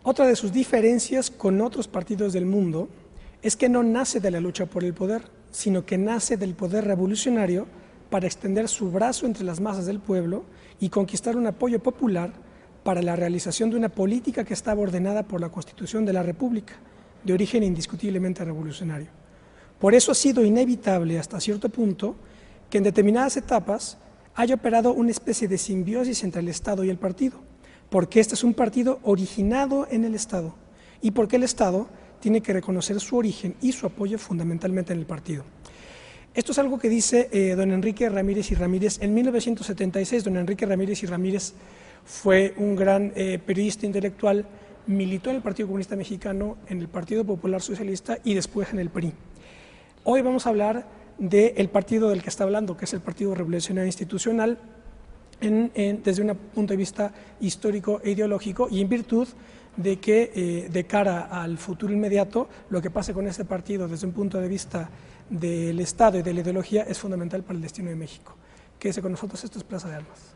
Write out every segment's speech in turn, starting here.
Otra de sus diferencias con otros partidos del mundo es que no nace de la lucha por el poder, sino que nace del poder revolucionario para extender su brazo entre las masas del pueblo y conquistar un apoyo popular para la realización de una política que estaba ordenada por la Constitución de la República, de origen indiscutiblemente revolucionario. Por eso ha sido inevitable hasta cierto punto que en determinadas etapas haya operado una especie de simbiosis entre el Estado y el partido, porque este es un partido originado en el Estado y porque el Estado tiene que reconocer su origen y su apoyo fundamentalmente en el partido. Esto es algo que dice don Enrique Ramírez y Ramírez en 1976. Don Enrique Ramírez y Ramírez fue un gran periodista intelectual, militó en el Partido Comunista Mexicano, en el Partido Popular Socialista y después en el PRI. Hoy vamos a hablar del partido del que está hablando, que es el Partido Revolucionario Institucional, desde un punto de vista histórico e ideológico, y en virtud de que de cara al futuro inmediato lo que pase con este partido desde un punto de vista del Estado y de la ideología es fundamental para el destino de México. Quédese con nosotros, esto es Plaza de Armas.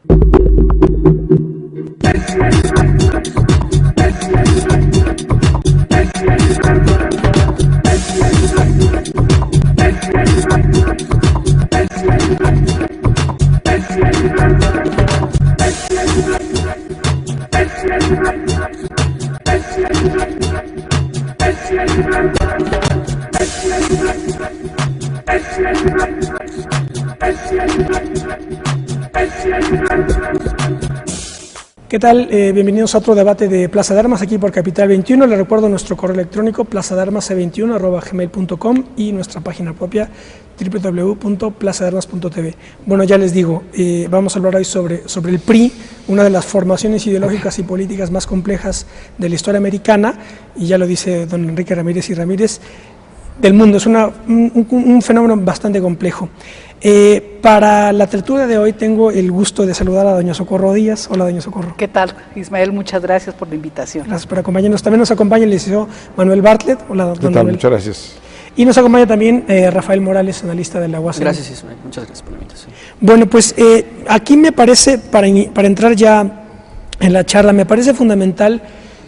¿Qué tal? Bienvenidos a otro debate de Plaza de Armas aquí por Capital 21. Les recuerdo nuestro correo electrónico plazadearmas21@gmail.com y nuestra página propia www.plazadearmas.tv. Bueno, ya les digo, vamos a hablar hoy sobre el PRI, una de las formaciones ideológicas y políticas más complejas de la historia americana, y ya lo dice don Enrique Ramírez y Ramírez, del mundo. Es un fenómeno bastante complejo. Para la tertulia de hoy tengo el gusto de saludar a doña Socorro Díaz. Hola, doña Socorro. ¿Qué tal, Ismael? Muchas gracias por la invitación. Gracias por acompañarnos. También nos acompaña el licenciado Manuel Bartlett. Hola, don Manuel. Muchas gracias. Y nos acompaña también Rafael Morales, analista de la UASL. Gracias, Ismael. Muchas gracias por la invitación. Bueno, pues aquí me parece, para entrar ya en la charla, me parece fundamental,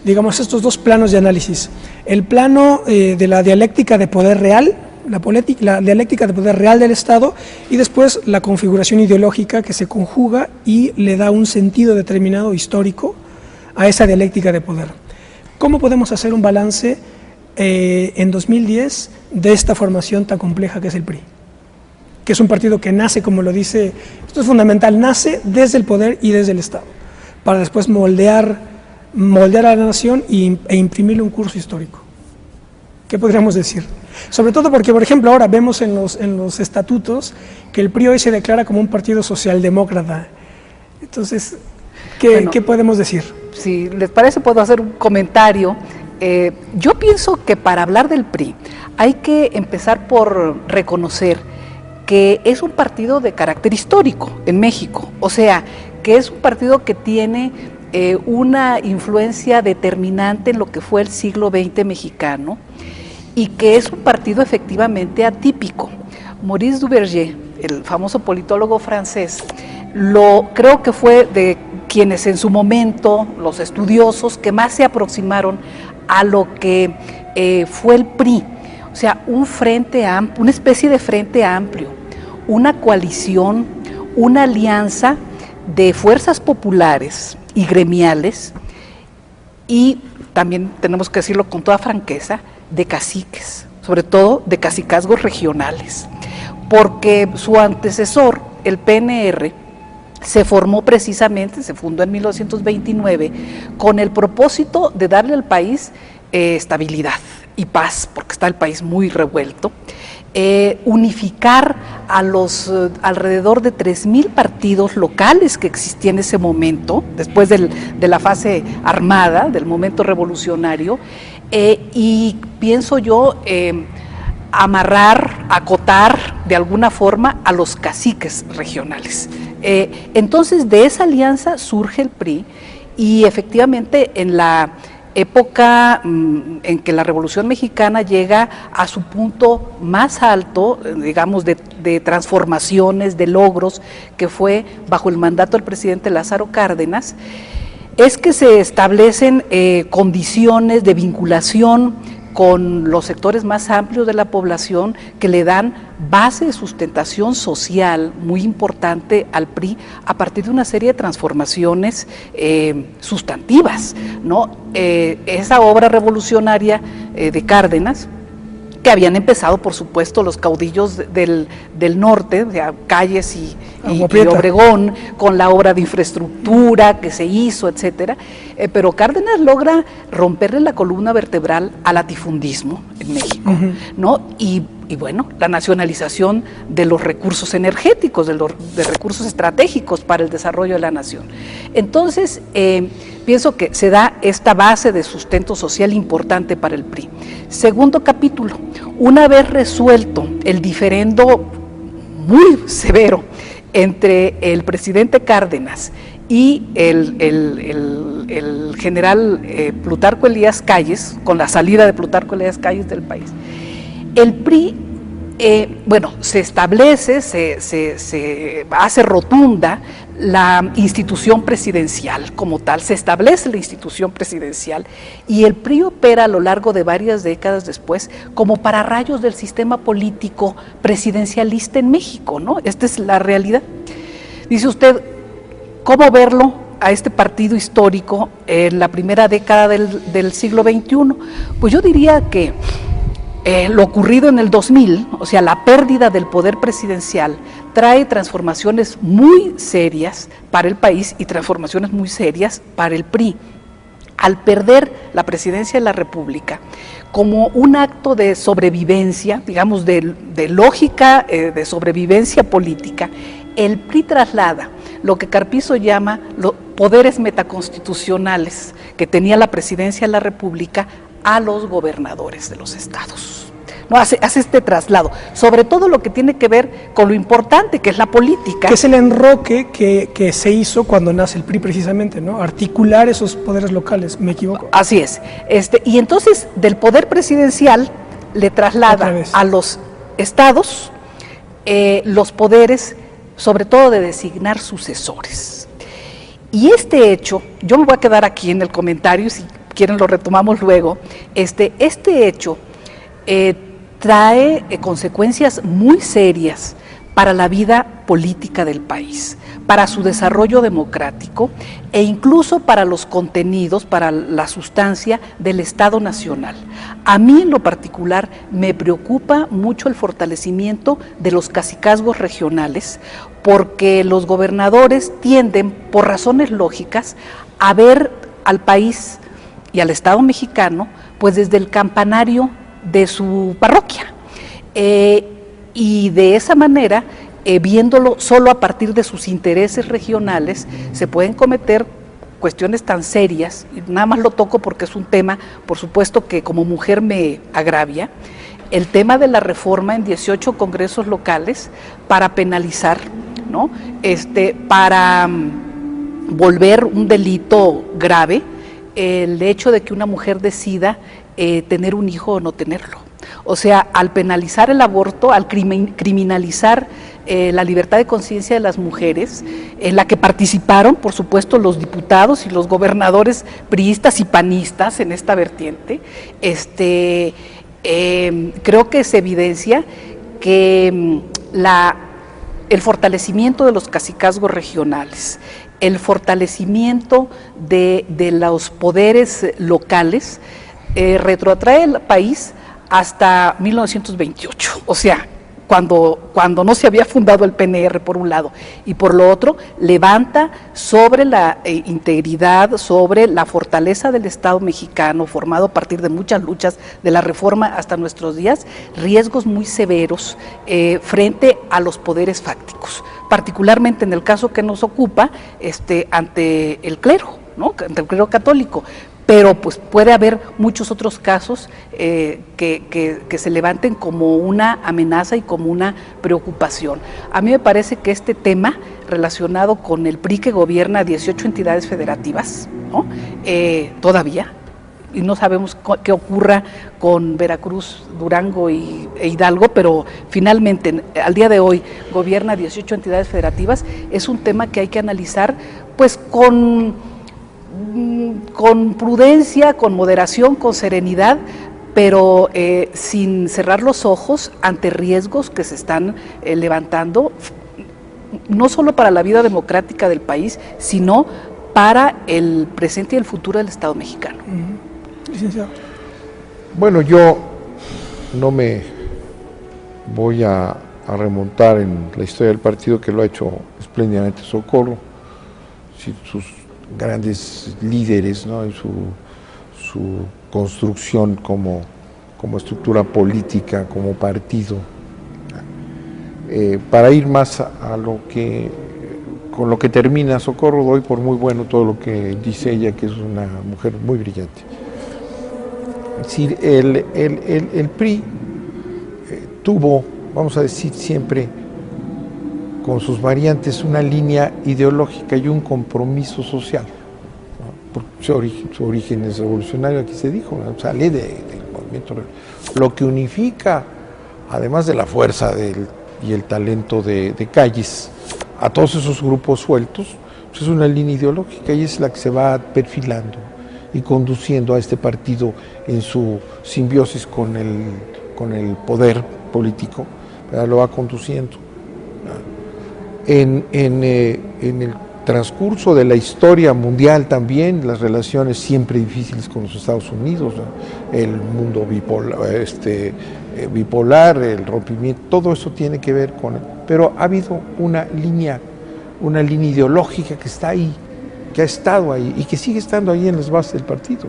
digamos, estos dos planos de análisis. El plano de la dialéctica de poder real, la dialéctica de poder real del Estado, y después la configuración ideológica que se conjuga y le da un sentido determinado histórico a esa dialéctica de poder. ¿Cómo podemos hacer un balance en 2010 de esta formación tan compleja que es el PRI? Que es un partido que nace, como lo dice, esto es fundamental, nace desde el poder y desde el Estado, para después moldear a la nación e imprimirle un curso histórico. ¿Qué podríamos decir? Sobre todo porque, por ejemplo, ahora vemos en los estatutos que el PRI hoy se declara como un partido socialdemócrata. Entonces, ¿qué podemos decir? Si les parece, puedo hacer un comentario. Yo pienso que para hablar del PRI hay que empezar por reconocer que es un partido de carácter histórico en México, o sea, que es un partido que tiene una influencia determinante en lo que fue el siglo XX mexicano y que es un partido efectivamente atípico. Maurice Duverger, el famoso politólogo francés, creo que fue de quienes en su momento, los estudiosos, que más se aproximaron a lo que fue el PRI, o sea, un frente amplio, una especie de frente amplio, una coalición, una alianza de fuerzas populares y gremiales, y también tenemos que decirlo con toda franqueza, de caciques, sobre todo de cacicazgos regionales, porque su antecesor, el PNR, se formó precisamente, se fundó en 1929, con el propósito de darle al país estabilidad y paz, porque está el país muy revuelto, unificar a los alrededor de 3,000 partidos locales que existían en ese momento, después de la fase armada, del momento revolucionario, y pienso yo amarrar, acotar de alguna forma a los caciques regionales. Entonces de esa alianza surge el PRI, y efectivamente en la época en que la Revolución Mexicana llega a su punto más alto, digamos, de transformaciones, de logros, que fue bajo el mandato del presidente Lázaro Cárdenas, es que se establecen condiciones de vinculación con los sectores más amplios de la población que le dan base de sustentación social muy importante al PRI a partir de una serie de transformaciones sustantivas, ¿no? Esa obra revolucionaria de Cárdenas, que habían empezado, por supuesto, los caudillos del norte, o sea, Calles y Obregón, con la obra de infraestructura que se hizo, etcétera, pero Cárdenas logra romperle la columna vertebral al latifundismo en México, ¿no? Y bueno, la nacionalización de los recursos energéticos, de recursos estratégicos para el desarrollo de la nación. Entonces, pienso que se da esta base de sustento social importante para el PRI. Segundo capítulo, una vez resuelto el diferendo muy severo entre el presidente Cárdenas y el general Plutarco Elías Calles, con la salida de Plutarco Elías Calles del país, el PRI, se establece, se hace rotunda la institución presidencial como tal, se establece la institución presidencial y el PRI opera a lo largo de varias décadas después como pararrayos del sistema político presidencialista en México, ¿no? Esta es la realidad. Dice usted, ¿cómo verlo a este partido histórico en la primera década del siglo XXI? Pues yo diría que lo ocurrido en el 2000, o sea, la pérdida del poder presidencial, trae transformaciones muy serias para el país y transformaciones muy serias para el PRI. Al perder la presidencia de la República, como un acto de sobrevivencia, digamos, de lógica de sobrevivencia política, el PRI traslada lo que Carpizo llama los poderes metaconstitucionales que tenía la presidencia de la República a los gobernadores de los estados. No, hace este traslado, sobre todo lo que tiene que ver con lo importante que es la política. Que es el enroque que se hizo cuando nace el PRI precisamente, ¿no? Articular esos poderes locales, ¿me equivoco? Así es. Y entonces del poder presidencial le traslada a los estados los poderes, sobre todo de designar sucesores. Y este hecho, yo me voy a quedar aquí en el comentario, si quieren lo retomamos luego, este hecho trae consecuencias muy serias para la vida política del país, para su desarrollo democrático e incluso para los contenidos, para la sustancia del Estado Nacional. A mí en lo particular me preocupa mucho el fortalecimiento de los cacicazgos regionales, porque los gobernadores tienden, por razones lógicas, a ver al país y al Estado mexicano pues desde el campanario de su parroquia, y de esa manera, viéndolo solo a partir de sus intereses regionales, se pueden cometer cuestiones tan serias, y nada más lo toco porque es un tema, por supuesto, que como mujer me agravia, el tema de la reforma en 18 congresos locales para penalizar, ¿no? Para volver un delito grave el hecho de que una mujer decida tener un hijo o no tenerlo. O sea, al penalizar el aborto, al criminalizar la libertad de conciencia de las mujeres, en la que participaron, por supuesto, los diputados y los gobernadores priistas y panistas en esta vertiente, creo que se evidencia que el fortalecimiento de los cacicazgos regionales, el fortalecimiento de los poderes locales, retrotrae al país hasta 1928, o sea, cuando no se había fundado el PNR por un lado, y por lo otro levanta sobre la integridad, sobre la fortaleza del Estado mexicano, formado a partir de muchas luchas de la reforma hasta nuestros días, riesgos muy severos frente a los poderes fácticos, particularmente en el caso que nos ocupa ante el clero, ¿no? Ante el clero católico. Pero pues puede haber muchos otros casos que se levanten como una amenaza y como una preocupación. A mí me parece que este tema relacionado con el PRI que gobierna 18 entidades federativas, ¿no? Todavía, y no sabemos qué ocurra con Veracruz, Durango e Hidalgo, pero finalmente al día de hoy gobierna 18 entidades federativas, es un tema que hay que analizar pues con con prudencia, con moderación, con serenidad, pero sin cerrar los ojos ante riesgos que se están levantando, no solo para la vida democrática del país, sino para el presente y el futuro del Estado mexicano. Licenciado. Bueno, yo no me voy a remontar en la historia del partido, que lo ha hecho espléndidamente Socorro, sus grandes líderes, ¿no? En su construcción como estructura política, como partido. Para ir más a lo que, con lo que termina Socorro, doy por muy bueno todo lo que dice ella, que es una mujer muy brillante. Es decir, el PRI tuvo, vamos a decir siempre, con sus variantes, una línea ideológica y un compromiso social, ¿no? Porque su origen es revolucionario, aquí se dijo, ¿no? Sale del movimiento. Lo que unifica, además de la fuerza y el talento de Calles, a todos esos grupos sueltos, pues es una línea ideológica y es la que se va perfilando y conduciendo a este partido en su simbiosis con el poder político, ¿verdad? Lo va conduciendo. En el transcurso de la historia mundial también, las relaciones siempre difíciles con los Estados Unidos, ¿no? El mundo bipolar, el rompimiento, todo eso tiene que ver con él. Pero ha habido una línea ideológica que está ahí, que ha estado ahí y que sigue estando ahí en las bases del partido.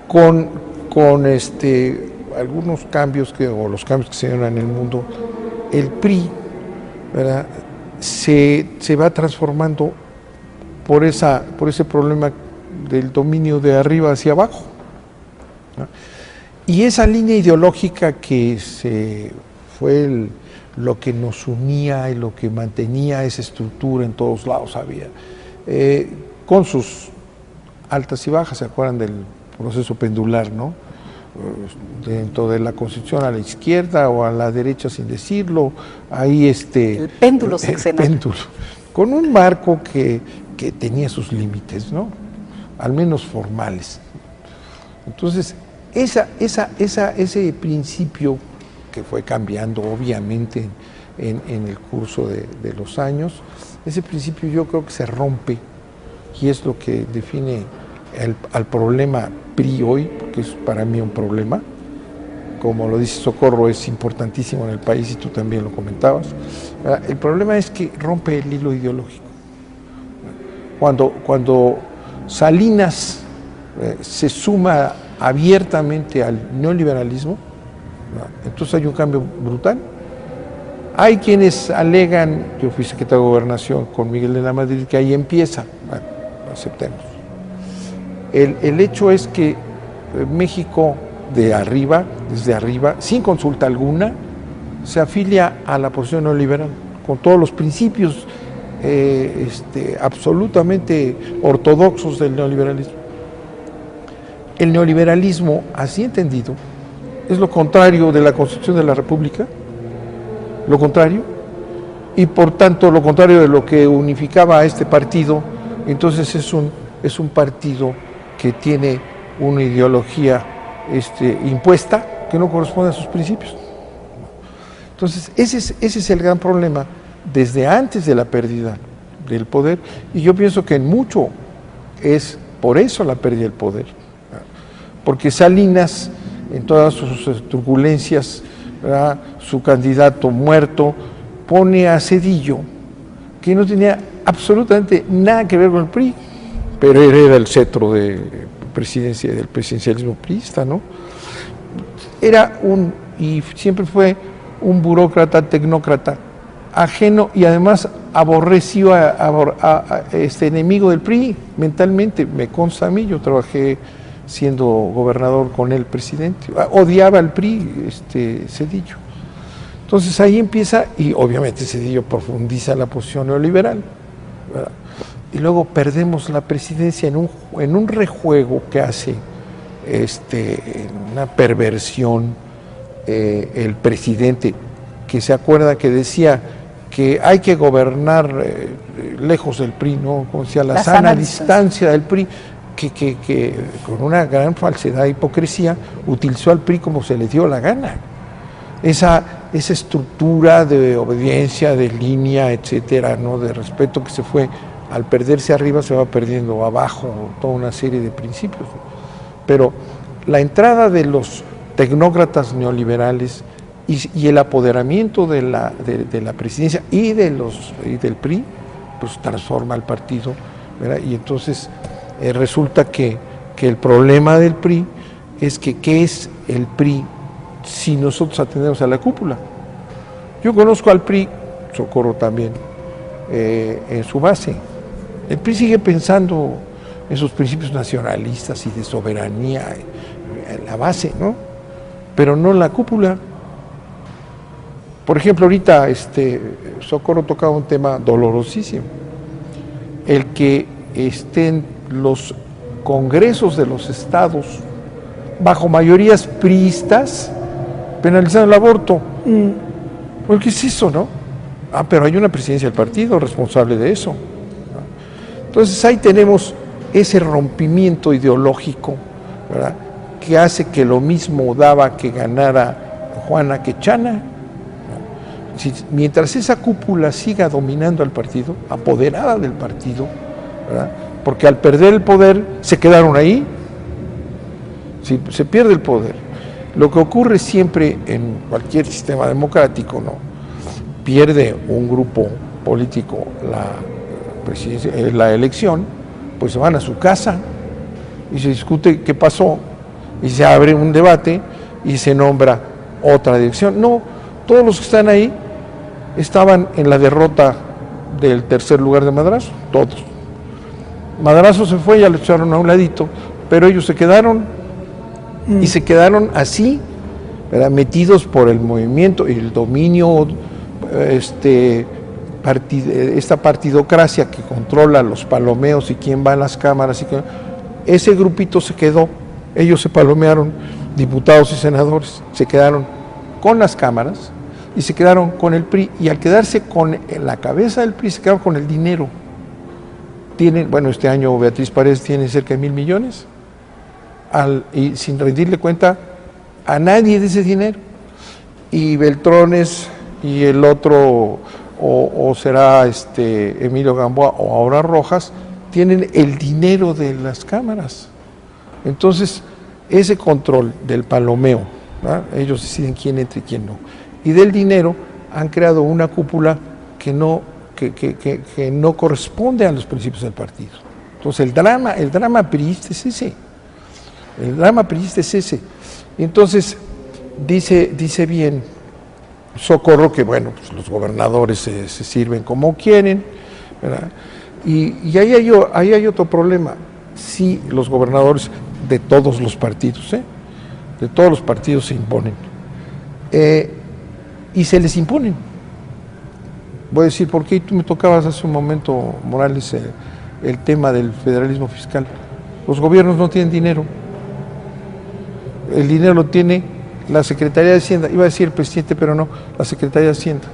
Con algunos cambios o los cambios que se dieron en el mundo, el PRI, ¿verdad?, se va transformando por ese problema del dominio de arriba hacia abajo, ¿no? Y esa línea ideológica que fue lo que nos unía y lo que mantenía esa estructura en todos lados había, con sus altas y bajas, ¿se acuerdan del proceso pendular, no? Dentro de la Constitución a la izquierda o a la derecha sin decirlo, ahí el péndulo sexenal. El péndulo, con un marco que tenía sus límites, ¿no? Al menos formales. Entonces, ese principio que fue cambiando obviamente en el curso de los años, ese principio yo creo que se rompe y es lo que define al problema PRI hoy, porque es para mí un problema, como lo dice Socorro, es importantísimo en el país y tú también lo comentabas. El problema es que rompe el hilo ideológico. Cuando Salinas se suma abiertamente al neoliberalismo, entonces hay un cambio brutal. Hay quienes alegan, yo fui secretario de Gobernación con Miguel de la Madrid, que ahí empieza, bueno, aceptemos. El hecho es que México desde arriba, sin consulta alguna, se afilia a la posición neoliberal, con todos los principios absolutamente ortodoxos del neoliberalismo. El neoliberalismo, así entendido, es lo contrario de la Constitución de la República, lo contrario, y por tanto lo contrario de lo que unificaba a este partido. Entonces es un partido que tiene una ideología impuesta que no corresponde a sus principios. Entonces ese es el gran problema desde antes de la pérdida del poder, y yo pienso que en mucho es por eso la pérdida del poder, porque Salinas, en todas sus turbulencias, ¿verdad?, su candidato muerto, pone a Zedillo, que no tenía absolutamente nada que ver con el PRI, pero era el cetro de presidencia del presidencialismo priista, ¿no? Y siempre fue un burócrata, tecnócrata, ajeno y además aborrecido, enemigo del PRI mentalmente. Me consta a mí, yo trabajé siendo gobernador con el presidente, odiaba al PRI, Zedillo. Entonces ahí empieza, y obviamente Zedillo profundiza la posición neoliberal, ¿verdad? Y luego perdemos la presidencia en un rejuego que hace una perversión el presidente, que se acuerda que decía que hay que gobernar lejos del PRI, ¿no? Como decía, la sana distancia del PRI, que con una gran falsedad e hipocresía utilizó al PRI como se le dio la gana. Esa estructura de obediencia, de línea, etcétera, ¿no? De respeto que se fue, al perderse arriba se va perdiendo abajo, toda una serie de principios. Pero la entrada de los tecnócratas neoliberales y el apoderamiento de la presidencia y del PRI, pues transforma el partido, ¿verdad? Y entonces resulta que el problema del PRI es que ¿qué es el PRI si nosotros atendemos a la cúpula? Yo conozco al PRI, Socorro también, en su base. El PRI sigue pensando en sus principios nacionalistas y de soberanía, en la base, ¿no? Pero no en la cúpula. Por ejemplo, ahorita Socorro tocaba un tema dolorosísimo, el que estén los congresos de los estados bajo mayorías priistas penalizando el aborto. Pues, ¿qué es eso, no? Pero hay una presidencia del partido responsable de eso. Entonces ahí tenemos ese rompimiento ideológico, ¿verdad?, que hace que lo mismo daba que ganara Juana que Chana. Mientras esa cúpula siga dominando al partido, apoderada del partido, ¿verdad?, porque al perder el poder se quedaron ahí. Si se pierde el poder, lo que ocurre siempre en cualquier sistema democrático, ¿no?, pierde un grupo político la elección, pues se van a su casa y se discute qué pasó y se abre un debate y se nombra otra dirección. No, todos los que están ahí estaban en la derrota del tercer lugar de Madrazo, todos. Madrazo se fue, ya lo echaron a un ladito, pero ellos se quedaron y se quedaron así, ¿verdad?, metidos por el movimiento y el dominio, esta partidocracia que controla los palomeos y quién va a las cámaras, ese grupito se quedó, ellos se palomearon, diputados y senadores, se quedaron con las cámaras y se quedaron con el PRI, y al quedarse con la cabeza del PRI se quedaron con el dinero. Bueno, este año Beatriz Paredes tiene cerca de 1,000 millones, y sin rendirle cuenta a nadie de ese dinero, y Beltrones y el otro, o será Emilio Gamboa o ahora Rojas, tienen el dinero de las cámaras. Entonces, ese control del palomeo, ¿verdad?, ellos deciden quién entra y quién no, y del dinero han creado una cúpula que no corresponde a los principios del partido. Entonces, el drama priista es ese. El drama priista es ese. Y entonces, dice bien Socorro que, bueno, pues los gobernadores se sirven como quieren, ¿verdad? Y ahí hay otro problema. Sí, los gobernadores de todos los partidos, de todos los partidos se imponen. Y se les imponen. Voy a decir por qué. Y tú me tocabas hace un momento, Morales, el tema del federalismo fiscal. Los gobiernos no tienen dinero. El dinero lo tiene la Secretaría de Hacienda. Iba a decir el presidente, pero no, la Secretaría de Hacienda.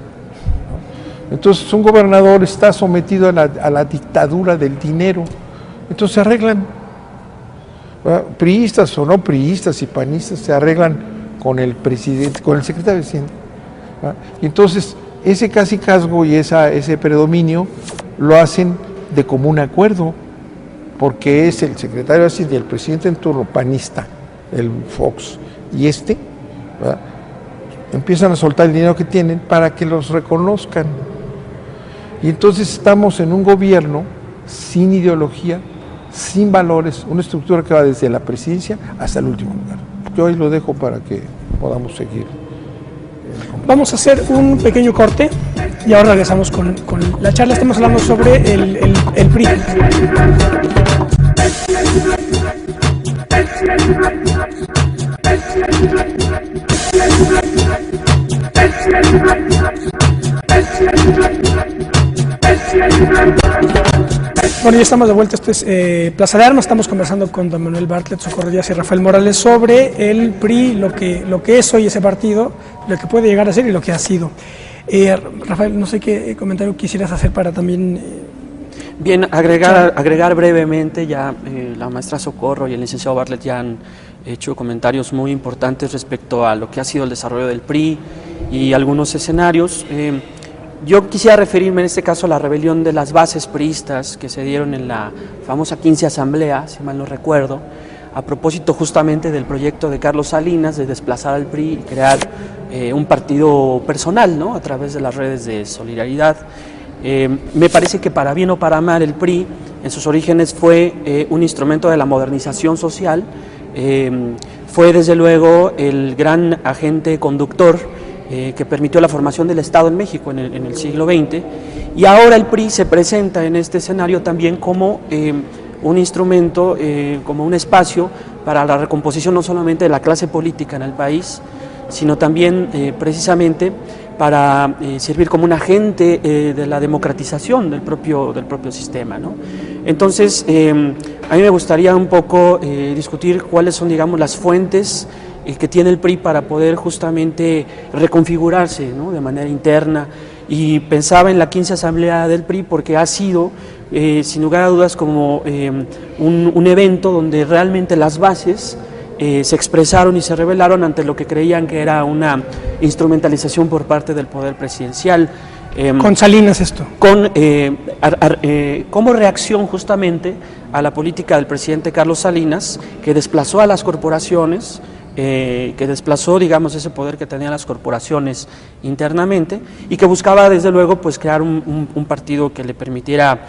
Entonces un gobernador está sometido a la dictadura del dinero. Entonces se arreglan, ¿verdad?, priistas o no priistas y panistas, se arreglan con el presidente, con el secretario de Hacienda, ¿verdad? Y entonces ese cacicazgo y ese predominio lo hacen de común acuerdo, porque es el secretario de Hacienda y el presidente en turno panista, el Fox, y ¿verdad?, empiezan a soltar el dinero que tienen para que los reconozcan. Y entonces estamos en un gobierno sin ideología, sin valores, una estructura que va desde la presidencia hasta el último lugar. Yo ahí lo dejo para que podamos seguir. Vamos a hacer un pequeño corte y ahora regresamos con la charla. Estamos hablando sobre el PRI. Bueno, ya estamos de vuelta. Esto es Plaza de Armas. Estamos conversando con don Manuel Bartlett, Socorro Díaz y Rafael Morales sobre el PRI, lo que es hoy ese partido, lo que puede llegar a ser y lo que ha sido. Rafael, no sé qué comentario quisieras hacer para también... Bien, agregar brevemente, ya la maestra Socorro y el licenciado Bartlett ya han hecho comentarios muy importantes respecto a lo que ha sido el desarrollo del PRI y algunos escenarios. Yo quisiera referirme en este caso a la rebelión de las bases priistas que se dieron en la famosa 15 Asamblea, si mal no recuerdo, a propósito justamente del proyecto de Carlos Salinas de desplazar al PRI y crear un partido personal, ¿no?, a través de las redes de solidaridad. Me parece que para bien o para mal el PRI en sus orígenes fue un instrumento de la modernización social, fue desde luego el gran agente conductor que permitió la formación del Estado en México en el siglo XX, y ahora el PRI se presenta en este escenario también como un instrumento, como un espacio para la recomposición no solamente de la clase política en el país, sino también precisamente para servir como un agente de la democratización del propio sistema, ¿no? Entonces, a mí me gustaría un poco discutir cuáles son, digamos, las fuentes que tiene el PRI para poder justamente reconfigurarse, ¿no?, de manera interna, y pensaba en la 15 Asamblea del PRI porque ha sido, sin lugar a dudas, como un evento donde realmente las bases se expresaron y se rebelaron ante lo que creían que era una instrumentalización por parte del poder presidencial. Con Salinas esto. Como reacción justamente a la política del presidente Carlos Salinas, que desplazó a las corporaciones, que desplazó, digamos, ese poder que tenían las corporaciones internamente, y que buscaba desde luego pues crear un partido que le permitiera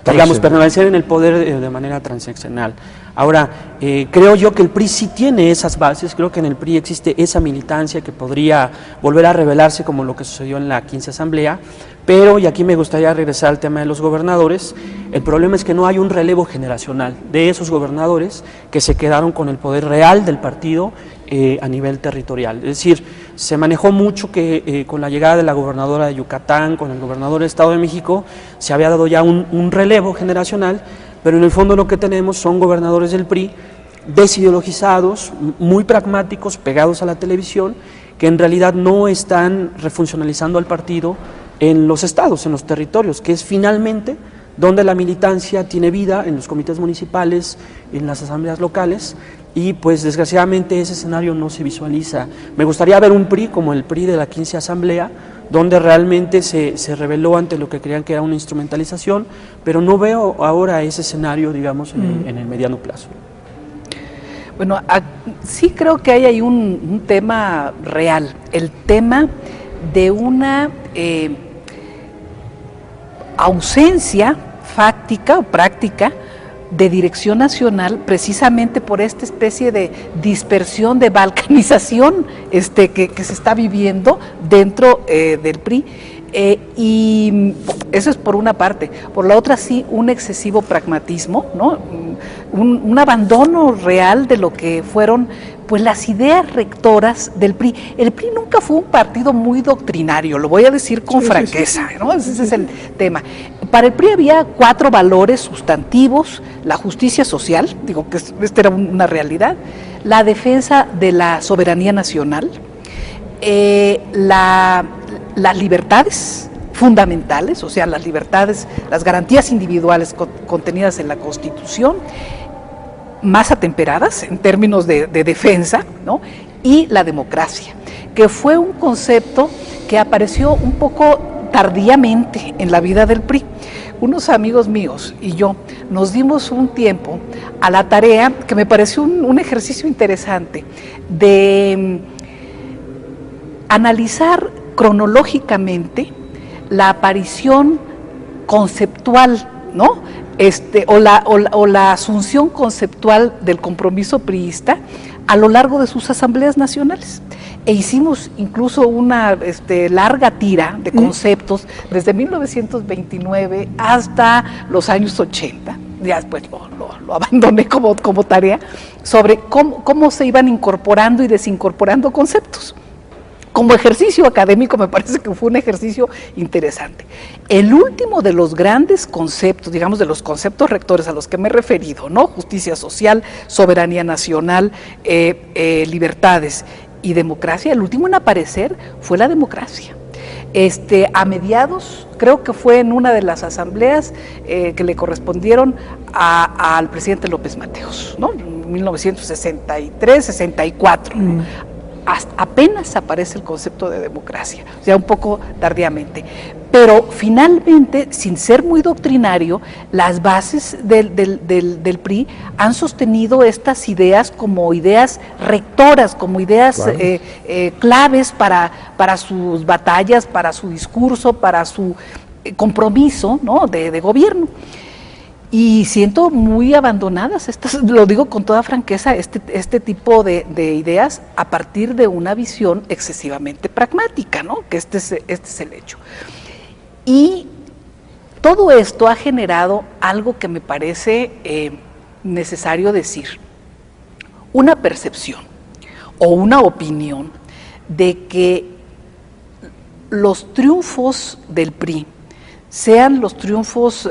digamos, permanecer en el poder de manera transaccional. Ahora, creo yo que el PRI sí tiene esas bases, creo que en el PRI existe esa militancia que podría volver a revelarse como lo que sucedió en la 15 Asamblea, pero, y aquí me gustaría regresar al tema de los gobernadores, el problema es que no hay un relevo generacional de esos gobernadores que se quedaron con el poder real del partido a nivel territorial. Es decir, se manejó mucho que con la llegada de la gobernadora de Yucatán, con el gobernador del Estado de México, se había dado ya un relevo generacional, pero en el fondo lo que tenemos son gobernadores del PRI desideologizados, muy pragmáticos, pegados a la televisión, que en realidad no están refuncionalizando al partido en los estados, en los territorios, que es finalmente donde la militancia tiene vida, en los comités municipales, en las asambleas locales, y pues desgraciadamente ese escenario no se visualiza. Me gustaría ver un PRI como el PRI de la 15 Asamblea, donde realmente se rebeló ante lo que creían que era una instrumentalización, pero no veo ahora ese escenario, digamos, en el mediano plazo. Bueno, sí creo que hay ahí un tema real, el tema de una ausencia fáctica o práctica de dirección nacional, precisamente por esta especie de dispersión, de balcanización que se está viviendo dentro del PRI. Y eso es por una parte. Por la otra, sí, un excesivo pragmatismo, ¿no? Un abandono real de lo que fueron pues las ideas rectoras del PRI. El PRI nunca fue un partido muy doctrinario, lo voy a decir con franqueza, ¿no? Ese es el tema. Para el PRI había 4 valores sustantivos: la justicia social, digo que esta era una realidad, la defensa de la soberanía nacional, las libertades fundamentales, o sea, las libertades, las garantías individuales contenidas en la Constitución, más atemperadas en términos de defensa, ¿no? Y la democracia, que fue un concepto que apareció un poco tardíamente en la vida del PRI. Unos amigos míos y yo nos dimos un tiempo a la tarea, que me pareció un ejercicio interesante, de analizar cronológicamente la aparición conceptual, ¿no? O la asunción conceptual del compromiso priista a lo largo de sus asambleas nacionales. E hicimos incluso una larga tira de conceptos desde 1929 hasta los años 80. Ya después lo abandoné como tarea, sobre cómo se iban incorporando y desincorporando conceptos. Como ejercicio académico me parece que fue un ejercicio interesante. El último de los grandes conceptos, digamos, de los conceptos rectores a los que me he referido, ¿no? Justicia social, soberanía nacional, libertades y democracia, el último en aparecer fue la democracia. A mediados, creo que fue en una de las asambleas que le correspondieron al presidente López Mateos, ¿no? 1963, 64. Apenas aparece el concepto de democracia, o sea, un poco tardíamente. Pero finalmente, sin ser muy doctrinario, las bases del PRI han sostenido estas ideas como ideas rectoras, como ideas claves para sus batallas, para su discurso, para su compromiso, ¿no?, de gobierno. Y siento muy abandonadas estas, lo digo con toda franqueza, este tipo de ideas a partir de una visión excesivamente pragmática, ¿no?, que este es el hecho. Y todo esto ha generado algo que me parece necesario decir, una percepción o una opinión de que los triunfos del PRI, sean los triunfos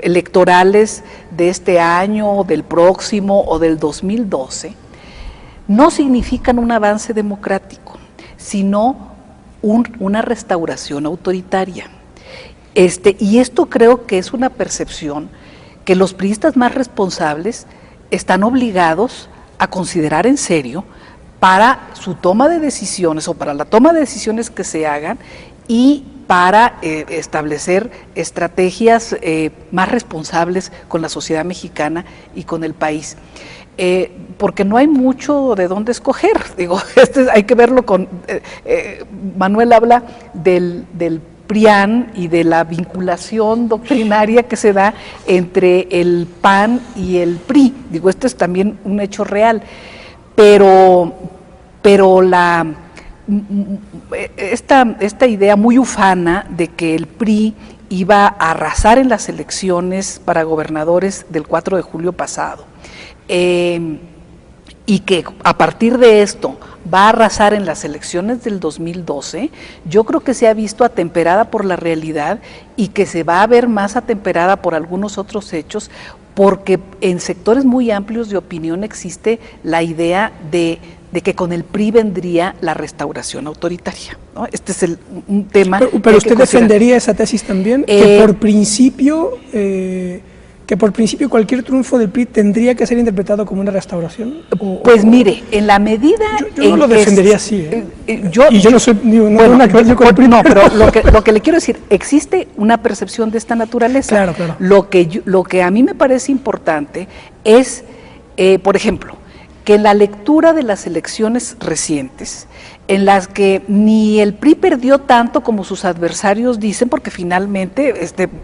electorales de este año, del próximo o del 2012, no significan un avance democrático, sino una restauración autoritaria. Y esto creo que es una percepción que los priistas más responsables están obligados a considerar en serio para su toma de decisiones o para la toma de decisiones que se hagan y para establecer estrategias más responsables con la sociedad mexicana y con el país. Porque no hay mucho de dónde escoger, digo, hay que verlo con, Manuel habla del PRIAN y de la vinculación doctrinaria que se da entre el PAN y el PRI, digo, esto es también un hecho real, pero esta idea muy ufana de que el PRI iba a arrasar en las elecciones para gobernadores del 4 de julio pasado, y que a partir de esto va a arrasar en las elecciones del 2012, yo creo que se ha visto atemperada por la realidad y que se va a ver más atemperada por algunos otros hechos, porque en sectores muy amplios de opinión existe la idea de que con el PRI vendría la restauración autoritaria, ¿no? Este es un tema. Pero usted defendería esa tesis también, que por principio cualquier triunfo del PRI tendría que ser interpretado como una restauración. Pues mire, en la medida yo no lo defendería así. Yo no soy no, pero lo que le quiero decir, existe una percepción de esta naturaleza. Claro. Lo que a mí me parece importante es, por ejemplo, que en la lectura de las elecciones recientes, en las que ni el PRI perdió tanto como sus adversarios dicen, porque finalmente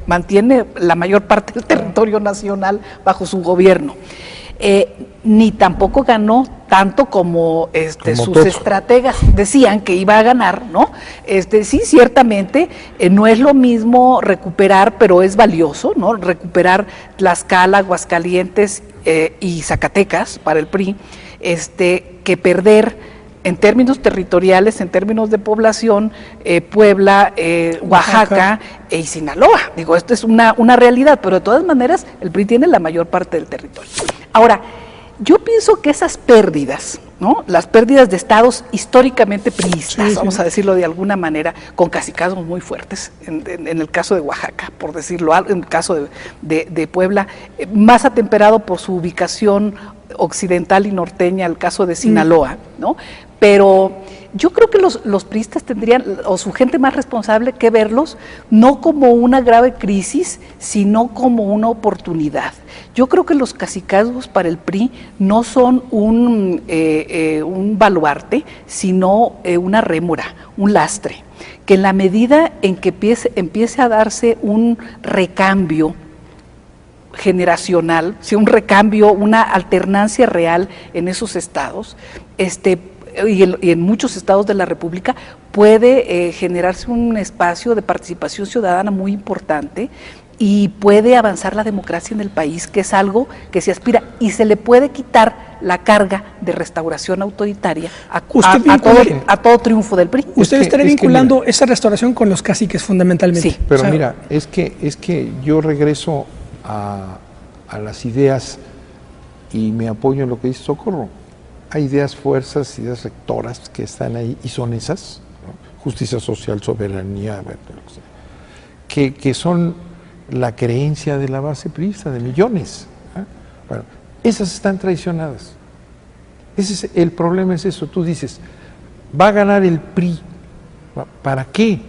mantiene la mayor parte del territorio nacional bajo su gobierno, ni tampoco ganó tanto como sus estrategas decían que iba a ganar, ¿no? Sí, ciertamente no es lo mismo recuperar, pero es valioso, ¿no? Recuperar Tlaxcala, Aguascalientes y Zacatecas para el PRI, que perder en términos territoriales, en términos de población, Puebla, Oaxaca y Sinaloa. Digo, esto es una realidad, pero de todas maneras el PRI tiene la mayor parte del territorio. Ahora, yo pienso que esas pérdidas, ¿no?, las pérdidas de estados históricamente priistas, vamos a decirlo de alguna manera, con cacicazgos muy fuertes, en el caso de Oaxaca, por decirlo, en el caso de Puebla, más atemperado por su ubicación occidental y norteña, el caso de Sinaloa, ¿no? Pero yo creo que los priistas tendrían, o su gente más responsable, que verlos no como una grave crisis, sino como una oportunidad. Yo creo que los cacicazgos para el PRI no son un baluarte, sino una rémora, un lastre, que en la medida en que empiece a darse un recambio generacional, un recambio, una alternancia real en esos estados, y en muchos estados de la República, puede generarse un espacio de participación ciudadana muy importante y puede avanzar la democracia en el país, que es algo que se aspira, y se le puede quitar la carga de restauración autoritaria a todo triunfo del PRI. Usted estaría vinculando esa restauración con los caciques fundamentalmente. Sí, pero mira, es que yo regreso a las ideas y me apoyo en lo que dice Socorro. hay ideas, fuerzas, ideas rectoras que están ahí y son esas, ¿no? Justicia social, soberanía, que son la creencia de la base priista, de millones. Bueno, esas están traicionadas. El problema es eso. Tú dices, va a ganar el PRI. ¿Para qué?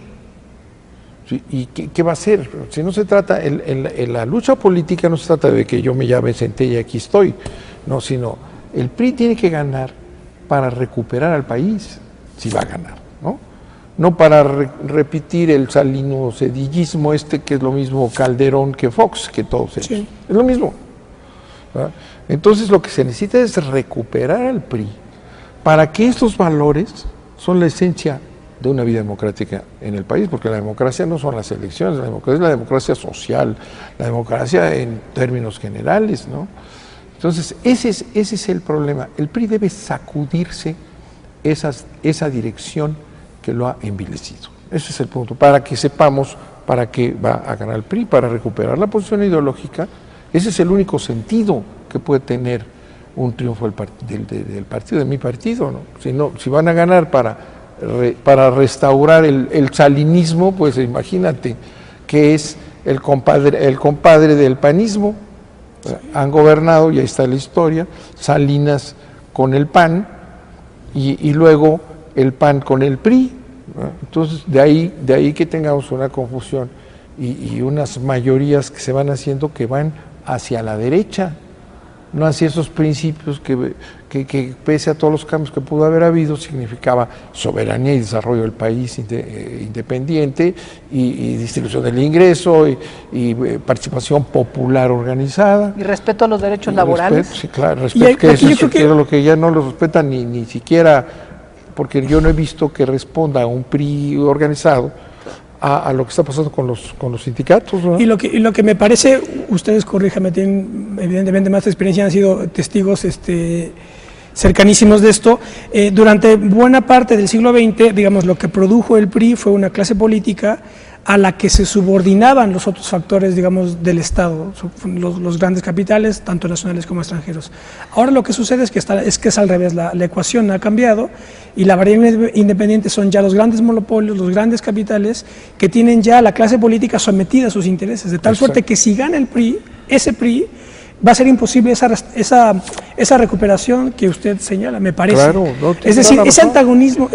¿Y qué va a hacer? Si no se trata, la lucha política no se trata de que yo ya me senté y aquí estoy, no, sino el PRI tiene que ganar para recuperar al país, si va a ganar, ¿no? No para repetir el salino-cedillismo que es lo mismo Calderón que Fox, que todos ellos. Sí. Es lo mismo. ¿Verdad? Entonces lo que se necesita es recuperar al PRI para que estos valores son la esencia de una vida democrática en el país, porque la democracia no son las elecciones, la democracia es la democracia social, la democracia en términos generales, ¿no? Entonces, ese es el problema. El PRI debe sacudirse esa dirección que lo ha envilecido. Ese es el punto, para que sepamos para qué va a ganar el PRI, para recuperar la posición ideológica. Ese es el único sentido que puede tener un triunfo del partido, de mi partido, ¿no? Si van a ganar para restaurar el salinismo, pues imagínate que es el compadre del panismo. Han gobernado, y ahí está la historia, Salinas con el PAN y luego el PAN con el PRI. Entonces de ahí que tengamos una confusión y unas mayorías que se van haciendo que van hacia la derecha, no hacia esos principios que pese a todos los cambios que pudo haber habido, significaba soberanía y desarrollo del país independiente y distribución del ingreso y participación popular organizada. Y respeto a los derechos laborales. Sí, claro, respeto, que eso es lo que ya no lo respetan ni siquiera, porque yo no he visto que responda a un PRI organizado a lo que está pasando con los sindicatos, ¿no? Y lo que me parece, ustedes corríjame, tienen evidentemente más experiencia, han sido testigos cercanísimos de esto. Durante buena parte del siglo XX, digamos, lo que produjo el PRI fue una clase política a la que se subordinaban los otros factores, digamos, del Estado, los grandes capitales, tanto nacionales como extranjeros. Ahora lo que sucede es que es al revés, la ecuación ha cambiado y la variable independiente son ya los grandes monopolios, los grandes capitales, que tienen ya a la clase política sometida a sus intereses, de tal suerte que si gana el PRI, ese PRI, va a ser imposible esa recuperación que usted señala, me parece. Claro, no, es decir, ese antagonismo,